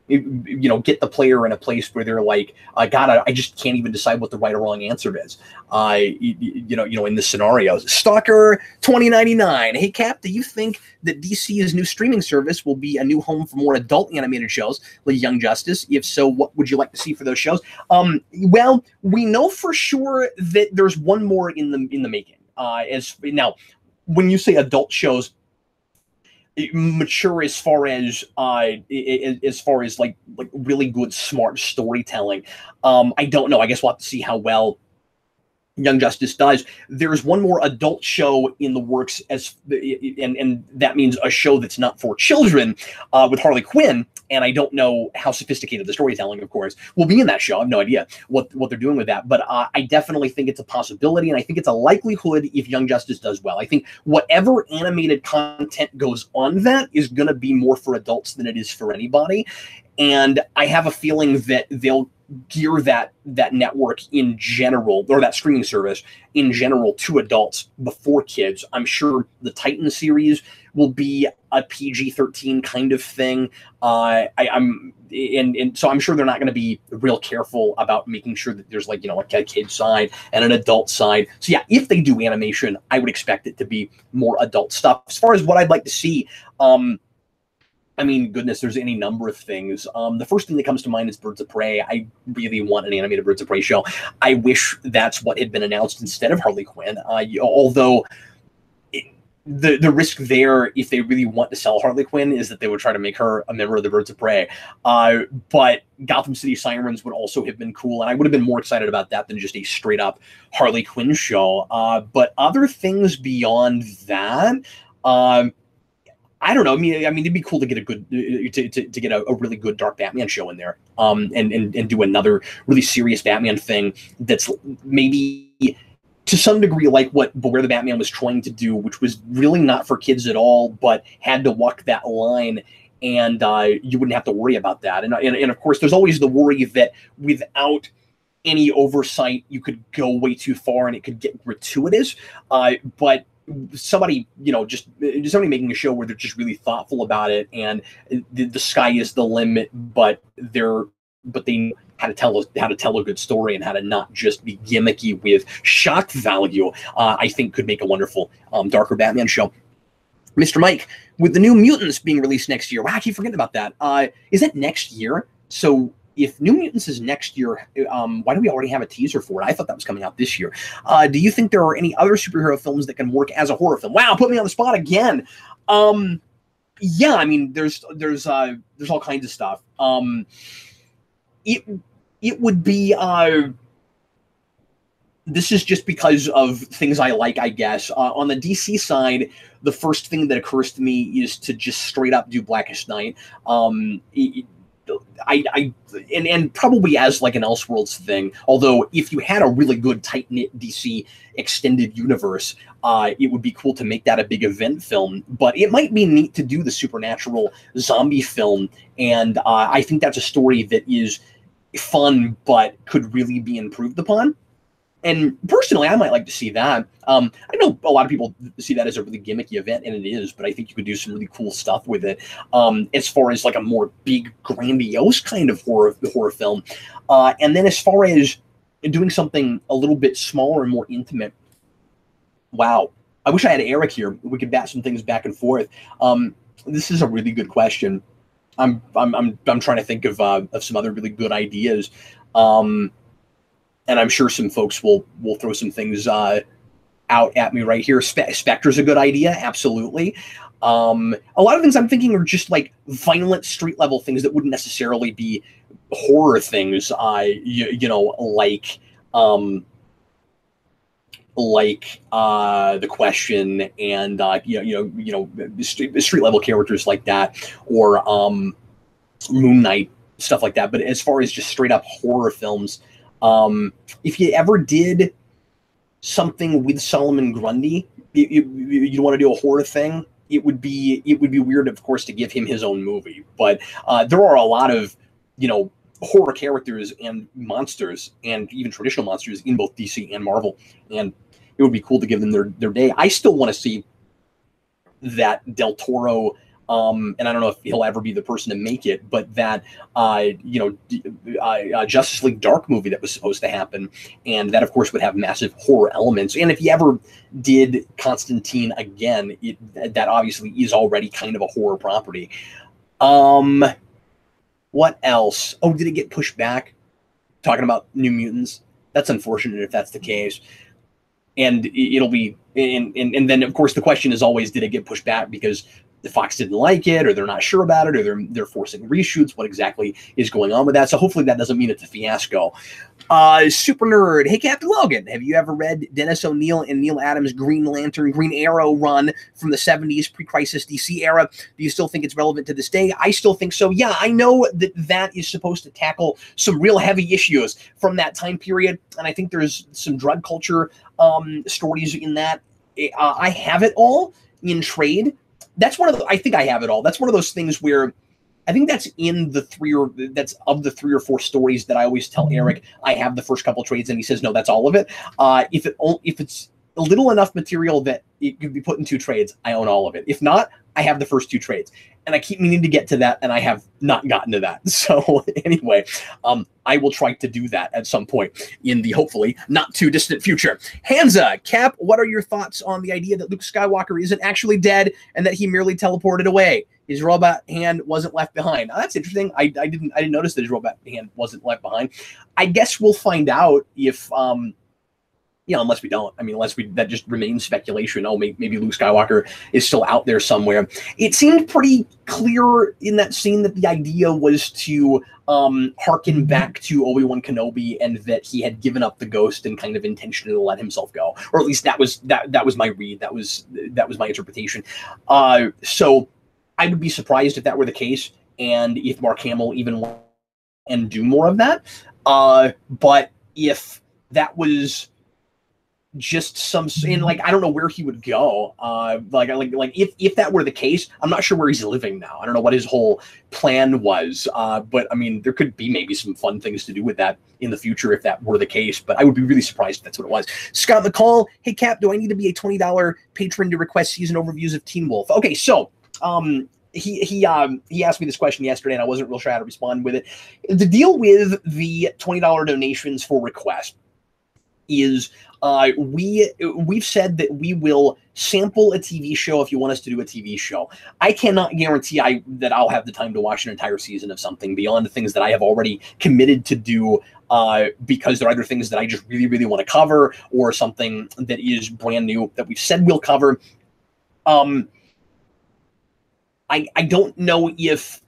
get the player in a place where they're like, God, I just can't even decide what the right or wrong answer is. In this scenario. Stalker 2099. Hey Cap, do you think that DC's new streaming service will be a new home for more adult animated shows like Young Justice? If so, what would you like to see for those shows? Well, we know for sure that there's one more in the making. As now, when you say adult shows, mature as far as like really good smart storytelling, I don't know. I guess we'll have to see how well Young Justice does. There's one more adult show in the works, and that means a show that's not for children, with Harley Quinn. And I don't know how sophisticated the storytelling, of course, will be in that show. I have no idea what they're doing with that. But I definitely think it's a possibility, and I think it's a likelihood if Young Justice does well. I think whatever animated content goes on that is going to be more for adults than it is for anybody. And I have a feeling that they'll gear that network in general, or that streaming service in general, to adults before kids. I'm sure the Titan series will be a PG-13 kind of thing. So I'm sure they're not going to be real careful about making sure that there's like, a kid side and an adult side. So yeah, if they do animation, I would expect it to be more adult stuff. As far as what I'd like to see, I mean, goodness, there's any number of things. The first thing that comes to mind is Birds of Prey. I really want an animated Birds of Prey show. I wish that's what had been announced instead of Harley Quinn. Although the risk there, if they really want to sell Harley Quinn, is that they would try to make her a member of the Birds of Prey. But Gotham City Sirens would also have been cool, and I would have been more excited about that than just a straight-up Harley Quinn show. But other things beyond that, I don't know. I mean, it'd be cool to get a good to get a really good dark Batman show in there, and do another really serious Batman thing that's maybe to some degree like what Beware the Batman was trying to do, which was really not for kids at all, but had to walk that line, and you wouldn't have to worry about that. And of course, there's always the worry that without any oversight, you could go way too far and it could get gratuitous. But somebody, just somebody making a show where they're just really thoughtful about it, and the sky is the limit, but they know how to tell a good story and how to not just be gimmicky with shock value, I think could make a wonderful darker Batman show. Mr. Mike, with the New Mutants being released next year, wow, I keep forgetting about that. Is that next year? So if New Mutants is next year, why do we already have a teaser for it? I thought that was coming out this year. Do you think there are any other superhero films that can work as a horror film? Wow, put me on the spot again. Yeah, I mean, there's all kinds of stuff. It would be. This is just because of things I like, I guess. On the DC side, the first thing that occurs to me is to just straight up do Blackest Night. and probably as like an Elseworlds thing, although if you had a really good tight-knit DC extended universe, it would be cool to make that a big event film, but it might be neat to do the supernatural zombie film, and I think that's a story that is fun but could really be improved upon. And personally, I might like to see that. I know a lot of people see that as a really gimmicky event, and it is, but I think you could do some really cool stuff with it. As far as like a more big, grandiose kind of horror film. And then as far as doing something a little bit smaller and more intimate, wow. I wish I had Eric here. We could bat some things back and forth. This is a really good question. I'm trying to think of some other really good ideas. And I'm sure some folks will throw some things out at me right here. Spectre's a good idea, absolutely. A lot of things I'm thinking are just like violent street level things that wouldn't necessarily be horror things. You know, like The Question and street level characters like that, or Moon Knight, stuff like that. But as far as just straight up horror films, if you ever did something with Solomon Grundy, you want to do a horror thing, it would be weird, of course, to give him his own movie. But there are a lot of, horror characters and monsters, and even traditional monsters in both DC and Marvel, and it would be cool to give them their day. I still want to see that Del Toro, and I don't know if he'll ever be the person to make it, but that Justice League Dark movie that was supposed to happen, and that of course would have massive horror elements. And if you ever did Constantine again, that obviously is already kind of a horror property. What else? Oh, did it get pushed back? Talking about New Mutants. That's unfortunate if that's the case. And it'll be, and then of course the question is always, did it get pushed back because the Fox didn't like it, or they're not sure about it, or they're forcing reshoots? What exactly is going on with that? So hopefully that doesn't mean it's a fiasco. Super Nerd. Hey, Captain Logan, have you ever read Dennis O'Neil and Neil Adams' Green Lantern, Green Arrow run from the 70s pre-crisis DC era? Do you still think it's relevant to this day? I still think so. Yeah, I know that is supposed to tackle some real heavy issues from that time period, and I think there's some drug culture stories in that. I have it all in trade. That's one of the, I think I have it all. That's one of those things where I think that's in the three or four stories that I always tell Eric I have the first couple trades, and he says, no, that's all of it. If it's a little enough material that it could be put in 2 trades, I own all of it. If not, I have the first 2 trades. And I keep meaning to get to that, and I have not gotten to that. So anyway, I will try to do that at some point in the hopefully not too distant future. Hansa, Cap, what are your thoughts on the idea that Luke Skywalker isn't actually dead and that he merely teleported away? His robot hand wasn't left behind. Oh, that's interesting. I didn't notice that his robot hand wasn't left behind. I guess we'll find out if unless we don't. I mean, that just remains speculation. Oh, maybe Luke Skywalker is still out there somewhere. It seemed pretty clear in that scene that the idea was to harken back to Obi-Wan Kenobi, and that he had given up the ghost and kind of intentionally let himself go, or at least that was my read. That was my interpretation. So I would be surprised if that were the case, and if Mark Hamill even went and do more of that. But if that was just some, and like, I don't know where he would go. If that were the case, I'm not sure where he's living now. I don't know what his whole plan was. But I mean, there could be maybe some fun things to do with that in the future if that were the case. But I would be really surprised if that's what it was. Scott McCall, hey Cap, do I need to be a $20 patron to request season overviews of Teen Wolf? Okay, so he asked me this question yesterday, and I wasn't real sure how to respond with it. The deal with the $20 donations for request is we've said that we will sample a TV show if you want us to do a TV show. I cannot guarantee that I'll have the time to watch an entire season of something beyond the things that I have already committed to do, because there are either things that I just really, really want to cover, or something that is brand new that we've said we'll cover. I don't know if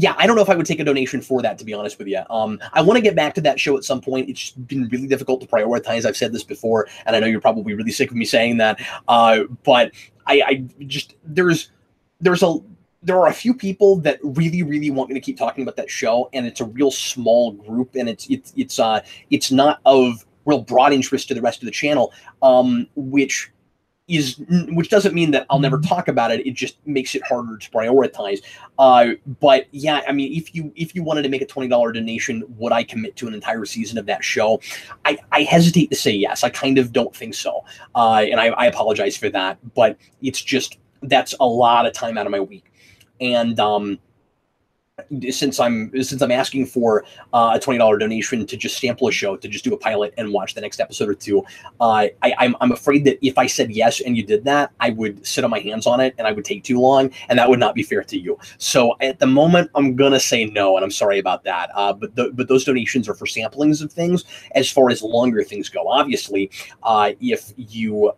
I don't know if I would take a donation for that, to be honest with you. I want to get back to that show at some point. It's been really difficult to prioritize. I've said this before, and I know you're probably really sick of me saying that. But I just there's a there are a few people that really, really want me to keep talking about that show, and it's a real small group, and it's not of real broad interest to the rest of the channel, which doesn't mean that I'll never talk about it. It just makes it harder to prioritize. But yeah, I mean, if you wanted to make a $20 donation, would I commit to an entire season of that show? I hesitate to say yes. I kind of don't think so, and I apologize for that. But it's just, that's a lot of time out of my week. And since I'm asking for a $20 donation to just sample a show, to just do a pilot and watch the next episode or two, I'm afraid that if I said yes and you did that, I would sit on my hands on it and I would take too long, and that would not be fair to you. So at the moment, I'm gonna say no, and I'm sorry about that. But those donations are for samplings of things. As far as longer things go, obviously, if you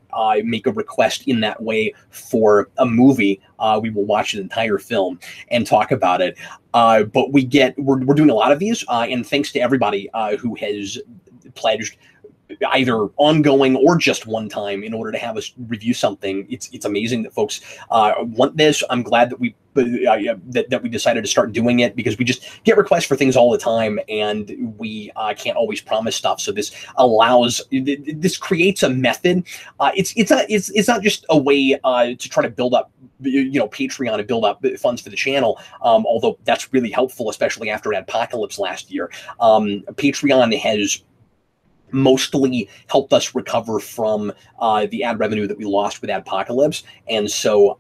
make a request in that way for a movie, we will watch an entire film and talk about it. But we're doing a lot of these, and thanks to everybody who has pledged either ongoing or just one time in order to have us review something. It's amazing that folks want this. I'm glad that we decided to start doing it, because we just get requests for things all the time, and we can't always promise stuff. So this creates a method. It's not just a way to try to build up, Patreon, and build up funds for the channel. Although that's really helpful, especially after Adpocalypse last year. Patreon has mostly helped us recover from the ad revenue that we lost with Adpocalypse, and so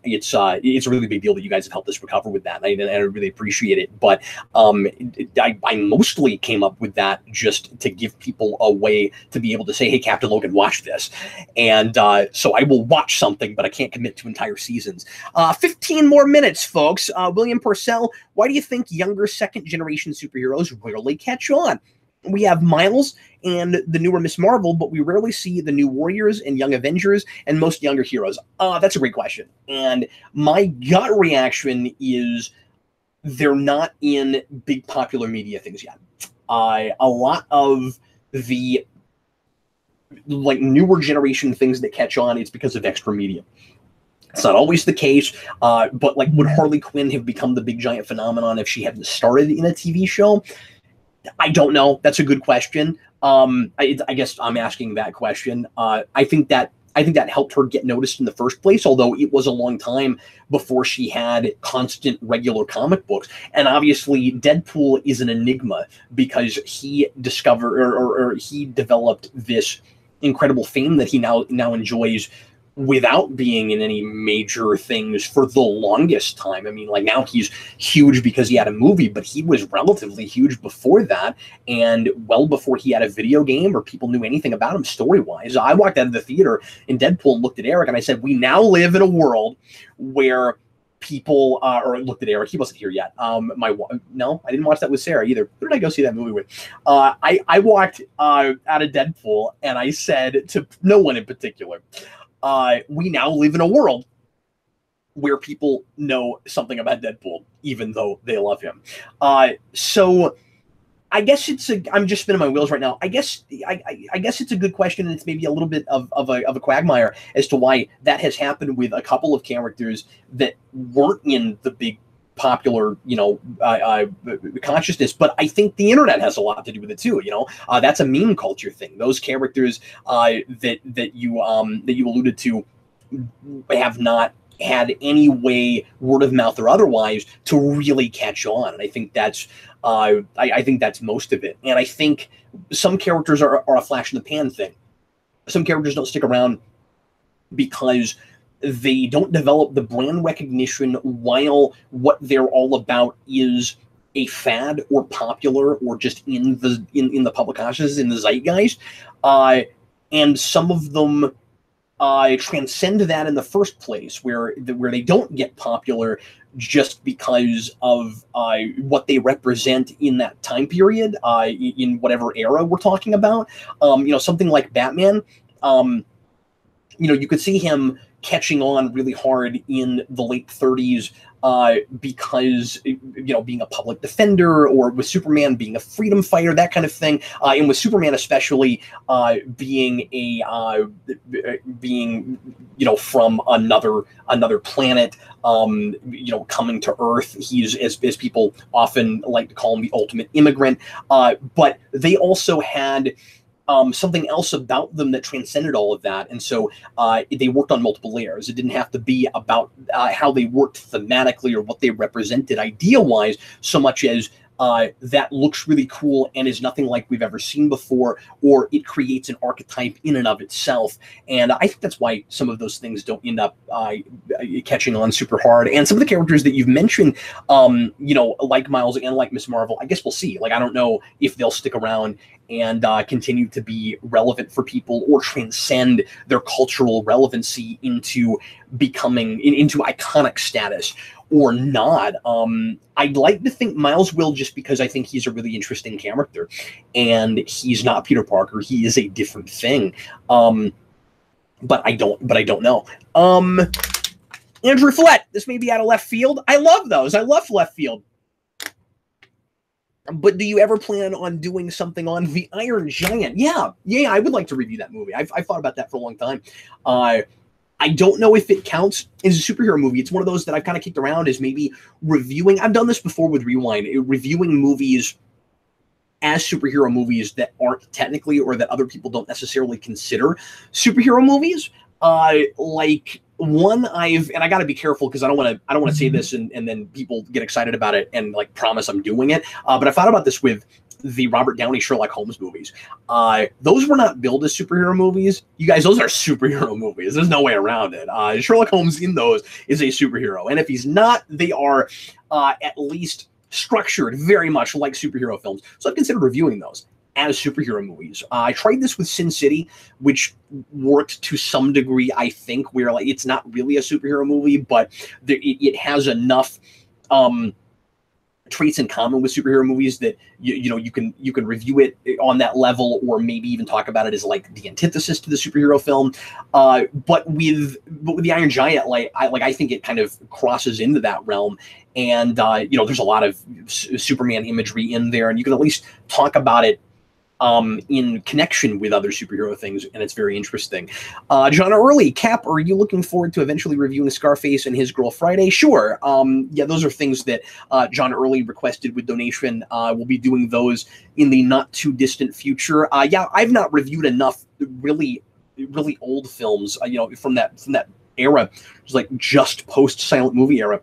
it's a really big deal that you guys have helped us recover with that, and I really appreciate it. But I mostly came up with that just to give people a way to be able to say, hey, Captain Logan, watch this. And so I will watch something, but I can't commit to entire seasons. 15 more minutes, folks. William Purcell, why do you think younger second-generation superheroes rarely catch on? We have Miles and the newer Miss Marvel, but we rarely see the new Warriors and Young Avengers and most younger heroes. That's a great question. And my gut reaction is they're not in big popular media things yet. A lot of the newer generation things that catch on, it's because of extra media. It's not always the case, but would Harley Quinn have become the big giant phenomenon if she hadn't started in a TV show? I don't know. That's a good question. I guess I'm asking that question. I think that helped her get noticed in the first place, although it was a long time before she had constant regular comic books. And obviously Deadpool is an enigma, because he discovered or he developed this incredible fame that he now enjoys without being in any major things for the longest time. I mean, now he's huge because he had a movie, but he was relatively huge before that, and well before he had a video game or people knew anything about him story-wise. I walked out of the theater in Deadpool and looked at Eric, and I said, we now live in a world where people or looked at Eric, he wasn't here yet. No, I didn't watch that with Sarah either. Who did I go see that movie with? I walked out of Deadpool, and I said to no one in particular, we now live in a world where people know something about Deadpool, even though they love him. So I guess I'm just spinning my wheels right now. I guess it's a good question, and it's maybe a little bit of a quagmire as to why that has happened with a couple of characters that weren't in the big popular, consciousness. But I think the internet has a lot to do with it too. That's a meme culture thing. Those characters that you alluded to have not had any way, word of mouth or otherwise, to really catch on. And I think that's I think that's most of it. And I think some characters are a flash in the pan thing. Some characters don't stick around because they don't develop the brand recognition while what they're all about is a fad or popular or just in the public consciousness, in the zeitgeist. And some of them transcend that in the first place, where they don't get popular just because of what they represent in that time period, in whatever era we're talking about. Something like Batman, you could see him catching on really hard in the late 30s because, being a public defender, or with Superman being a freedom fighter, that kind of thing. And with Superman especially being from another planet, coming to Earth. He's, as people often like to call him, the ultimate immigrant. But they also had something else about them that transcended all of that. And so they worked on multiple layers. It didn't have to be about how they worked thematically or what they represented idea-wise, so much as that looks really cool and is nothing like we've ever seen before, or it creates an archetype in and of itself. And I think that's why some of those things don't end up catching on super hard. And some of the characters that you've mentioned, like Miles and like Miss Marvel, I guess we'll see. Like, I don't know if they'll stick around and continue to be relevant for people, or transcend their cultural relevancy into becoming into iconic status, or not. I'd like to think Miles will, just because I think he's a really interesting character, and he's not Peter Parker. He is a different thing. But I don't know. Andrew Flett, this may be out of left field. I love those. I love left field. But do you ever plan on doing something on The Iron Giant? Yeah, I would like to review that movie. I've thought about that for a long time. I don't know if it counts as a superhero movie. It's one of those that I've kind of kicked around as maybe reviewing. I've done this before with Rewind, reviewing movies as superhero movies that aren't technically, or that other people don't necessarily consider superhero movies. Like one and I got to be careful because I don't want to say this and then people get excited about it and like promise I'm doing it. But I thought about this with the Robert Downey Sherlock Holmes movies. Those were not billed as superhero movies. You guys, those are superhero movies. There's no way around it. Sherlock Holmes in those is a superhero. And if he's not, they are at least structured very much like superhero films. So I've considered reviewing those as superhero movies. I tried this with Sin City, which worked to some degree, I think, where like it's not really a superhero movie, but it has enough traits in common with superhero movies that you can review it on that level, or maybe even talk about it as like the antithesis to the superhero film. But with the Iron Giant, I think it kind of crosses into that realm. And there's a lot of Superman imagery in there, and you can at least talk about it in connection with other superhero things, and it's very interesting. John Early, Cap, are you looking forward to eventually reviewing Scarface and His Girl Friday? Sure. Yeah, those are things that John Early requested with donation. We'll be doing those in the not too distant future. Yeah, I've not reviewed enough really old films, from that era, just like just post silent movie era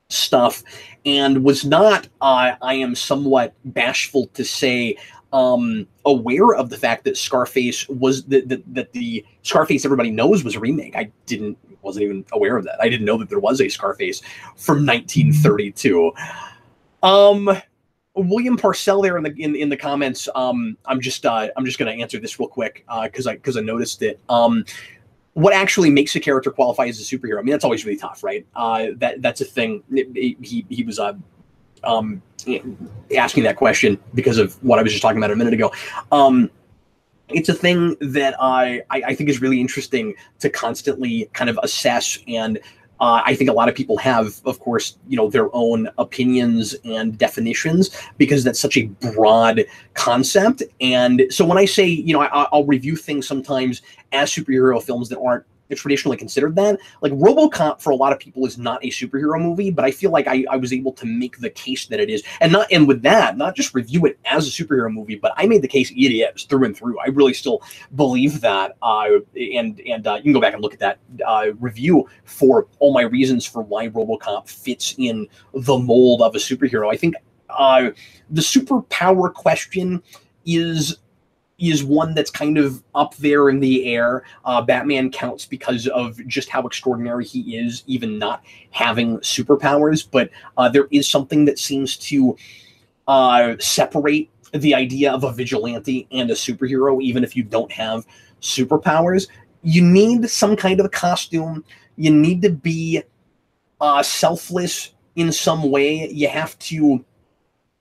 stuff, and was not, I am somewhat bashful to say, aware of the fact that Scarface was that the Scarface everybody knows was a remake. I wasn't even aware of that. I didn't know that there was a Scarface from 1932. William Parcell there in the comments. I'm just going to answer this real quick because I noticed it. What actually makes a character qualify as a superhero? I mean, that's always really tough, right? That's a thing. He was asking that question because of what I was just talking about a minute ago. It's a thing that I think is really interesting to constantly kind of assess, and I think a lot of people have, of course, their own opinions and definitions, because that's such a broad concept. And so when I say, I'll review things sometimes as superhero films that aren't traditionally considered that, like RoboCop for a lot of people is not a superhero movie, but I feel like I was able to make the case that it is, and with that, not just review it as a superhero movie, but I made the case it is through and through. I really still believe that, and you can go back and look at that review for all my reasons for why RoboCop fits in the mold of a superhero. I think the superpower question is one that's kind of up there in the air. Batman counts because of just how extraordinary he is, even not having superpowers. But there is something that seems to separate the idea of a vigilante and a superhero, even if you don't have superpowers. You need some kind of a costume. You need to be selfless in some way. You have to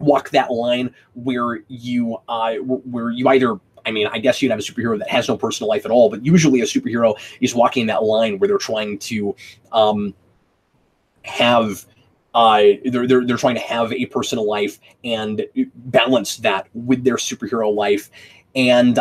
walk that line where you either, I mean, I guess you'd have a superhero that has no personal life at all, but usually a superhero is walking that line where they're trying to have they're trying to have a personal life and balance that with their superhero life, and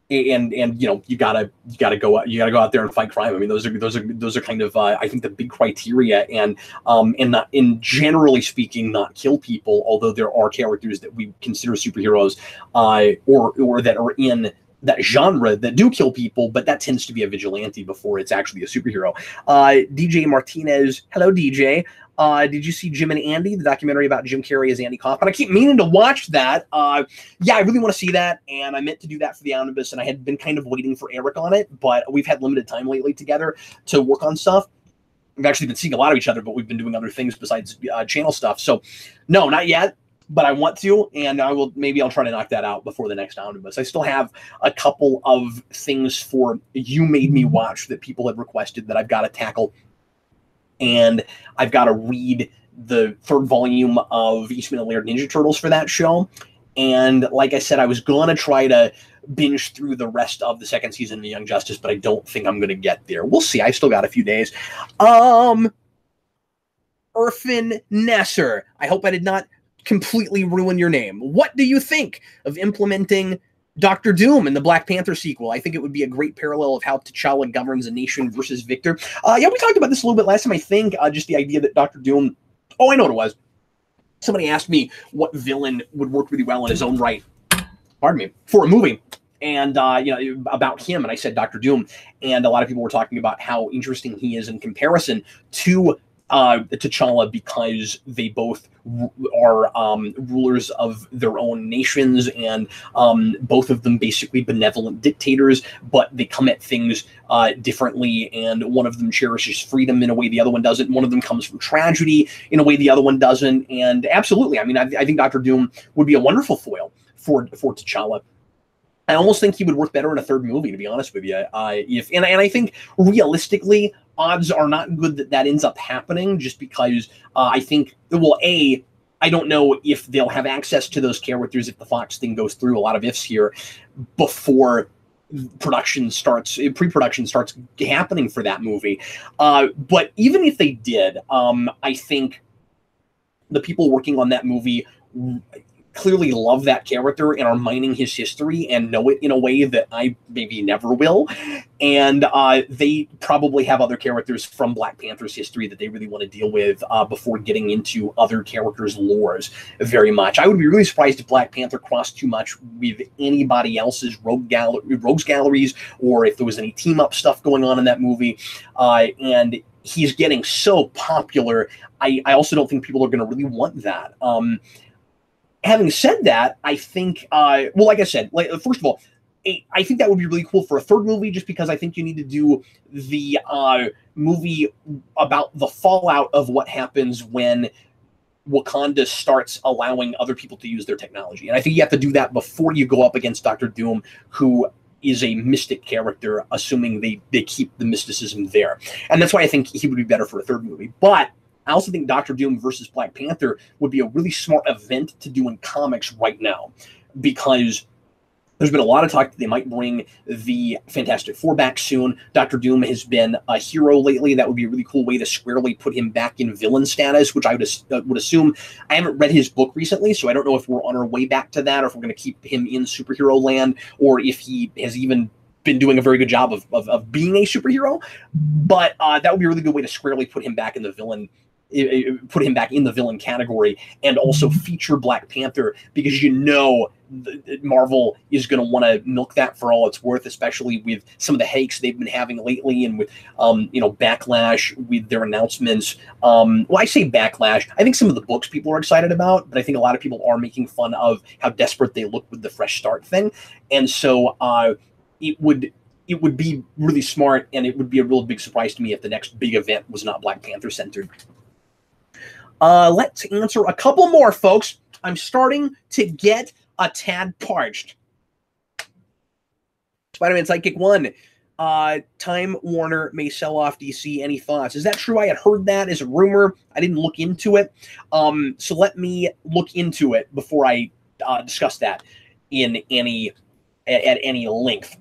you know, you gotta go out there and fight crime. I mean, those are kind of I think the big criteria, and not, in generally speaking, not kill people. Although there are characters that we consider superheroes, or that are in that genre that do kill people, but that tends to be a vigilante before it's actually a superhero. DJ Martinez, hello DJ. Did you see Jim and Andy, the documentary about Jim Carrey as Andy Kaufman? I keep meaning to watch that. Yeah, I really want to see that, and I meant to do that for the Omnibus, and I had been kind of waiting for Eric on it, but we've had limited time lately together to work on stuff. We've actually been seeing a lot of each other, but we've been doing other things besides channel stuff. So, no, not yet. But I want to, and maybe I'll try to knock that out before the next Omnibus. I still have a couple of things for You Made Me Watch that people have requested that I've got to tackle. And I've got to read the third volume of Eastman and Laird Ninja Turtles for that show. And like I said, I was going to try to binge through the rest of the second season of The Young Justice, but I don't think I'm going to get there. We'll see. I still got a few days. Irfan Nasser. I hope I did not completely ruin your name. What do you think of implementing Dr. Doom in the Black Panther sequel? I think it would be a great parallel of how T'Challa governs a nation versus Victor. Yeah, we talked about this a little bit last time, I think. Just the idea that Dr. Doom... Oh, I know what it was. Somebody asked me what villain would work really well in his own right, pardon me, for a movie. And, you know, about him, and I said Dr. Doom. And a lot of people were talking about how interesting he is in comparison to T'Challa, because they both are rulers of their own nations, and both of them basically benevolent dictators, but they come at things differently, and one of them cherishes freedom in a way the other one doesn't. One of them comes from tragedy in a way the other one doesn't. And absolutely, I mean, I think Dr. Doom would be a wonderful foil for T'Challa. I almost think he would work better in a third movie, to be honest with you. And I think realistically, odds are not good that that ends up happening, just because I think, well, I don't know if they'll have access to those characters if the Fox thing goes through. A lot of ifs here before pre-production starts happening for that movie. But even if they did, I think the people working on that movie clearly love that character and are mining his history and know it in a way that I maybe never will. And they probably have other characters from Black Panther's history that they really want to deal with before getting into other characters' lores very much. I would be really surprised if Black Panther crossed too much with anybody else's rogues galleries, or if there was any team-up stuff going on in that movie. And he's getting so popular, I also don't think people are going to really want that. Having said that, I think, well, like I said, first of all, I think that would be really cool for a third movie, just because I think you need to do the movie about the fallout of what happens when Wakanda starts allowing other people to use their technology. And I think you have to do that before you go up against Dr. Doom, who is a mystic character, assuming they keep the mysticism there. And that's why I think he would be better for a third movie. But I also think Dr. Doom versus Black Panther would be a really smart event to do in comics right now, because there's been a lot of talk that they might bring the Fantastic Four back soon. Dr. Doom has been a hero lately. That would be a really cool way to squarely put him back in villain status, which I would assume. I haven't read his book recently, so I don't know if we're on our way back to that, or if we're going to keep him in superhero land, or if he has even been doing a very good job of being a superhero. But that would be a really good way to squarely put him back in the villain category, and also feature Black Panther, because Marvel is going to want to milk that for all it's worth, especially with some of the headaches they've been having lately, and with backlash with their announcements. Well, I say backlash. I think some of the books people are excited about, but I think a lot of people are making fun of how desperate they look with the fresh start thing, and so it would be really smart, and it would be a real big surprise to me if the next big event was not Black Panther centered. Let's answer a couple more, folks. I'm starting to get a tad parched. Spider-Man Sidekick 1. Time Warner may sell off DC. Any thoughts? Is that true? I had heard that as a rumor. I didn't look into it. So let me look into it before I discuss that at any length.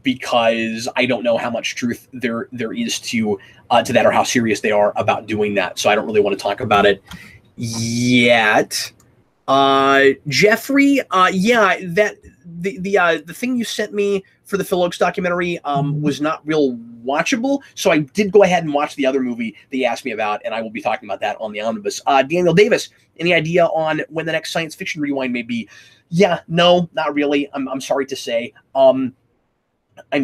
because I don't know how much truth there is to that, or how serious they are about doing that. So I don't really want to talk about it yet. Jeffrey, yeah, that the thing you sent me for the Phil Oakes documentary was not real watchable, so I did go ahead and watch the other movie that you asked me about, and I will be talking about that on the Omnibus. Daniel Davis, any idea on when the next science fiction rewind may be? Yeah, no, not really. I'm sorry to say. I'm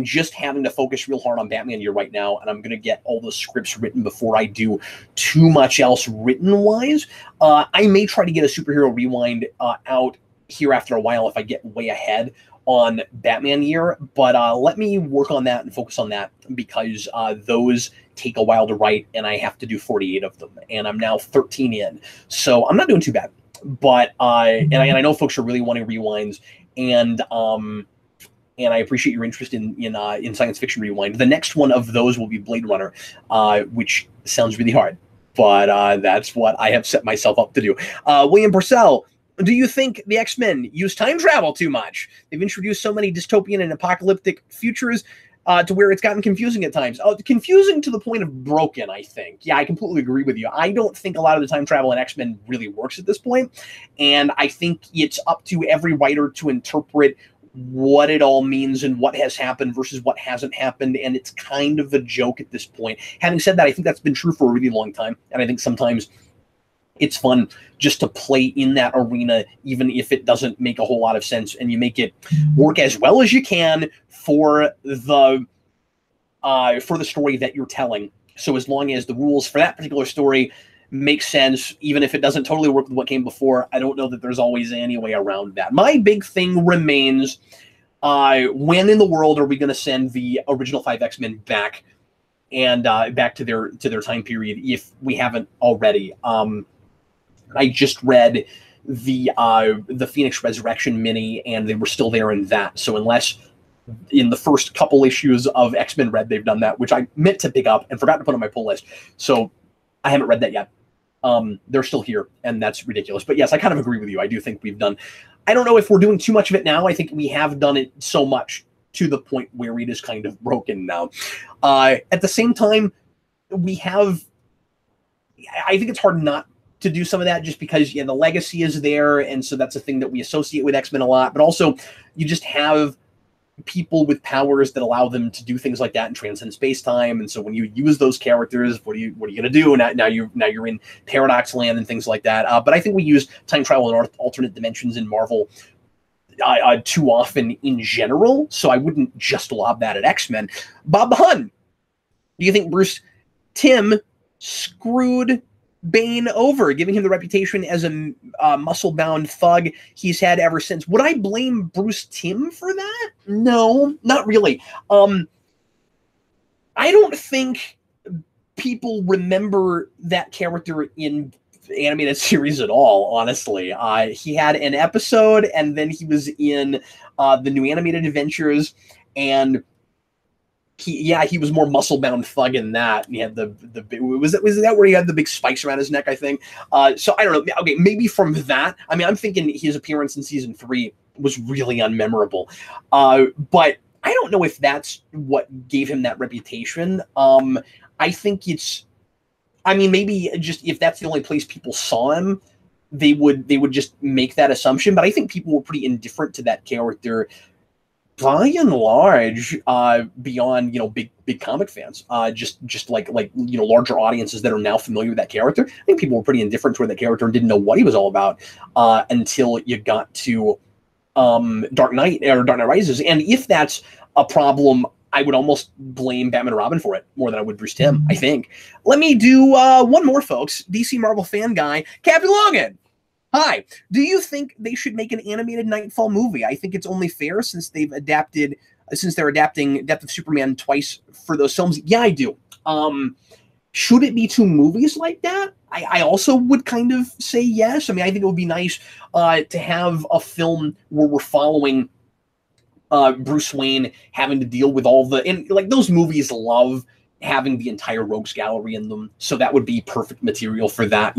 just having to focus real hard on Batman Year right now, and I'm going to get all the scripts written before I do too much else written-wise. I may try to get a superhero rewind out here after a while if I get way ahead on Batman Year, but let me work on that and focus on that, because those take a while to write, and I have to do 48 of them, and I'm now 13 in, so I'm not doing too bad. But and I know folks are really wanting rewinds, and I appreciate your interest in science fiction rewind. The next one of those will be Blade Runner, which sounds really hard, but that's what I have set myself up to do. William Purcell, do you think the X-Men use time travel too much? They've introduced so many dystopian and apocalyptic futures to where it's gotten confusing at times. Confusing to the point of broken, I think. Yeah, I completely agree with you. I don't think a lot of the time travel in X-Men really works at this point, and I think it's up to every writer to interpret what it all means and what has happened versus what hasn't happened, and it's kind of a joke at this point. Having said that, I think that's been true for a really long time, and I think sometimes it's fun just to play in that arena, even if it doesn't make a whole lot of sense, and you make it work as well as you can for the story that you're telling. So as long as the rules for that particular story make sense, even if it doesn't totally work with what came before, I don't know that there's always any way around that. My big thing remains, when in the world are we going to send the original 5 X-Men back, and back to their time period, if we haven't already? I just read the Phoenix Resurrection mini, and they were still there in that. So unless in the first couple issues of X-Men Red they've done that, which I meant to pick up and forgot to put on my pull list, so I haven't read that yet. They're still here, and that's ridiculous. But yes, I kind of agree with you. I do think we've done, I don't know if we're doing too much of it now. I think we have done it so much to the point where it is kind of broken now. At the same time, we have, I think it's hard not to do some of that, just because the legacy is there, and so that's a thing that we associate with X-Men a lot. But also, you just have people with powers that allow them to do things like that and transcend space-time, and so when you use those characters, what are you going to do? Now you're in Paradox Land and things like that. But I think we use time travel and alternate dimensions in Marvel too often in general, so I wouldn't just lob that at X-Men. Bob Hun, do you think Bruce Timm screwed Bane over, giving him the reputation as a muscle-bound thug he's had ever since? Would I blame Bruce Timm for that? No, not really. I don't think people remember that character in animated series at all, honestly. He had an episode, and then he was in the new animated Adventures, and he was more muscle-bound thug in that. He had the was that where he had the big spikes around his neck, I think. So I don't know. Okay, maybe from that. I mean, I'm thinking his appearance in season 3 was really unmemorable. But I don't know if that's what gave him that reputation. I think it's, I mean, maybe just if that's the only place people saw him, they would just make that assumption. But I think people were pretty indifferent to that character by and large, beyond big comic fans, just like larger audiences that are now familiar with that character. I think people were pretty indifferent toward that character and didn't know what he was all about until you got to Dark Knight or Dark Knight Rises. And if that's a problem, I would almost blame Batman and Robin for it more than I would Bruce Timm, I think. Let me do one more, folks. DC Marvel fan guy, Captain Logan. Hi. Do you think they should make an animated Nightfall movie? I think it's only fair since they're adapting Death of Superman twice for those films. Yeah, I do. Should it be 2 movies like that? I also would kind of say yes. I mean, I think it would be nice to have a film where we're following Bruce Wayne having to deal with all the, and like those movies love having the entire rogues gallery in them. So that would be perfect material for that.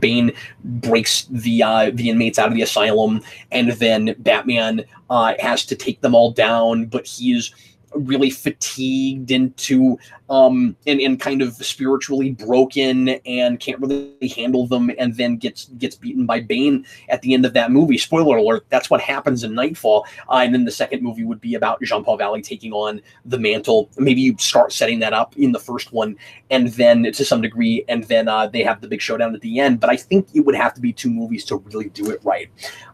Bane breaks the inmates out of the asylum, and then Batman has to take them all down, but he's really fatigued into and kind of spiritually broken and can't really handle them, and then gets beaten by Bane at the end of that movie. Spoiler alert, that's what happens in Nightfall. And then the second movie would be about Jean-Paul Valley taking on the mantle. Maybe you start setting that up in the first one, and then to some degree, and then they have the big showdown at the end. But I think it would have to be 2 movies to really do it right.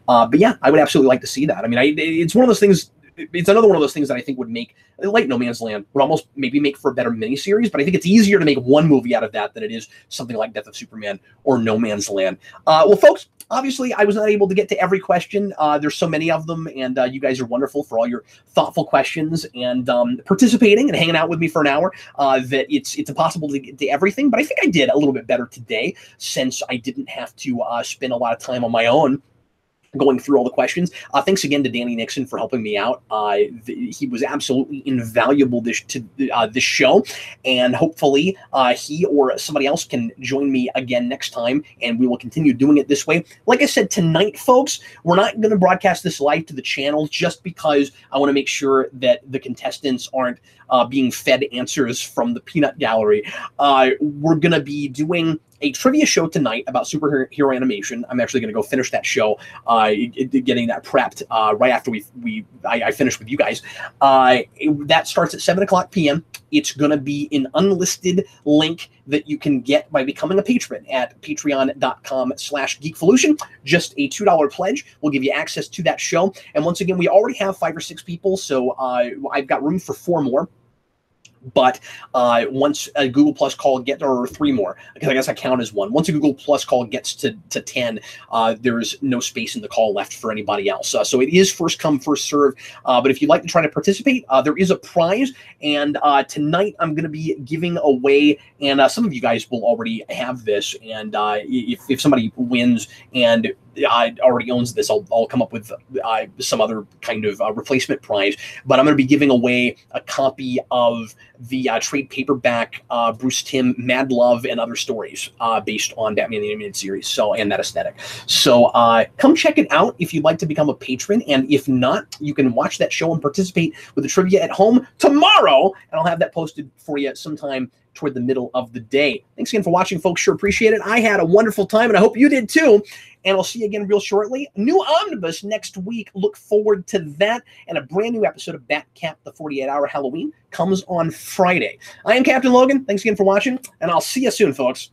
But yeah, I would absolutely like to see that. I mean, it's one of those things. It's another one of those things that I think would make, like No Man's Land, would almost maybe make for a better miniseries, but I think it's easier to make one movie out of that than it is something like Death of Superman or No Man's Land. Well, folks, obviously, I was not able to get to every question. There's so many of them, and you guys are wonderful for all your thoughtful questions and participating and hanging out with me for an hour. That it's impossible to get to everything, but I think I did a little bit better today since I didn't have to spend a lot of time on my own going through all the questions. Thanks again to Danny Nixon for helping me out. He was absolutely invaluable this show, and hopefully he or somebody else can join me again next time, and we will continue doing it this way. Like I said, tonight, folks, we're not going to broadcast this live to the channel just because I want to make sure that the contestants aren't being fed answers from the peanut gallery. We're going to be doing a trivia show tonight about superhero animation. I'm actually going to go finish that show, getting that prepped right after I finish with you guys. That starts at 7:00 p.m. It's going to be an unlisted link that you can get by becoming a patron at patreon.com/Geekvolution. Just a $2 pledge will give you access to that show. And once again, we already have 5 or 6 people, so I've got room for 4 more. But once a Google Plus call or 3 more, because I guess I count as 1. Once a Google Plus call gets to 10, there's no space in the call left for anybody else. So it is first come, first serve. But if you'd like to try to participate, there is a prize. And tonight I'm going to be giving away, and some of you guys will already have this. And if somebody wins and already owns this, I'll come up with some other kind of replacement prize. But I'm going to be giving away a copy of the trade paperback Bruce Timm Mad Love and Other Stories based on Batman the Animated Series, and that aesthetic. So come check it out if you'd like to become a patron, and if not, you can watch that show and participate with the trivia at home tomorrow, and I'll have that posted for you sometime toward the middle of the day. Thanks again for watching, folks. Sure appreciate it. I had a wonderful time, and I hope you did too. And I'll see you again real shortly. New Omnibus next week. Look forward to that. And a brand new episode of Batcap, the 48-Hour Halloween, comes on Friday. I am Captain Logan. Thanks again for watching, and I'll see you soon, folks.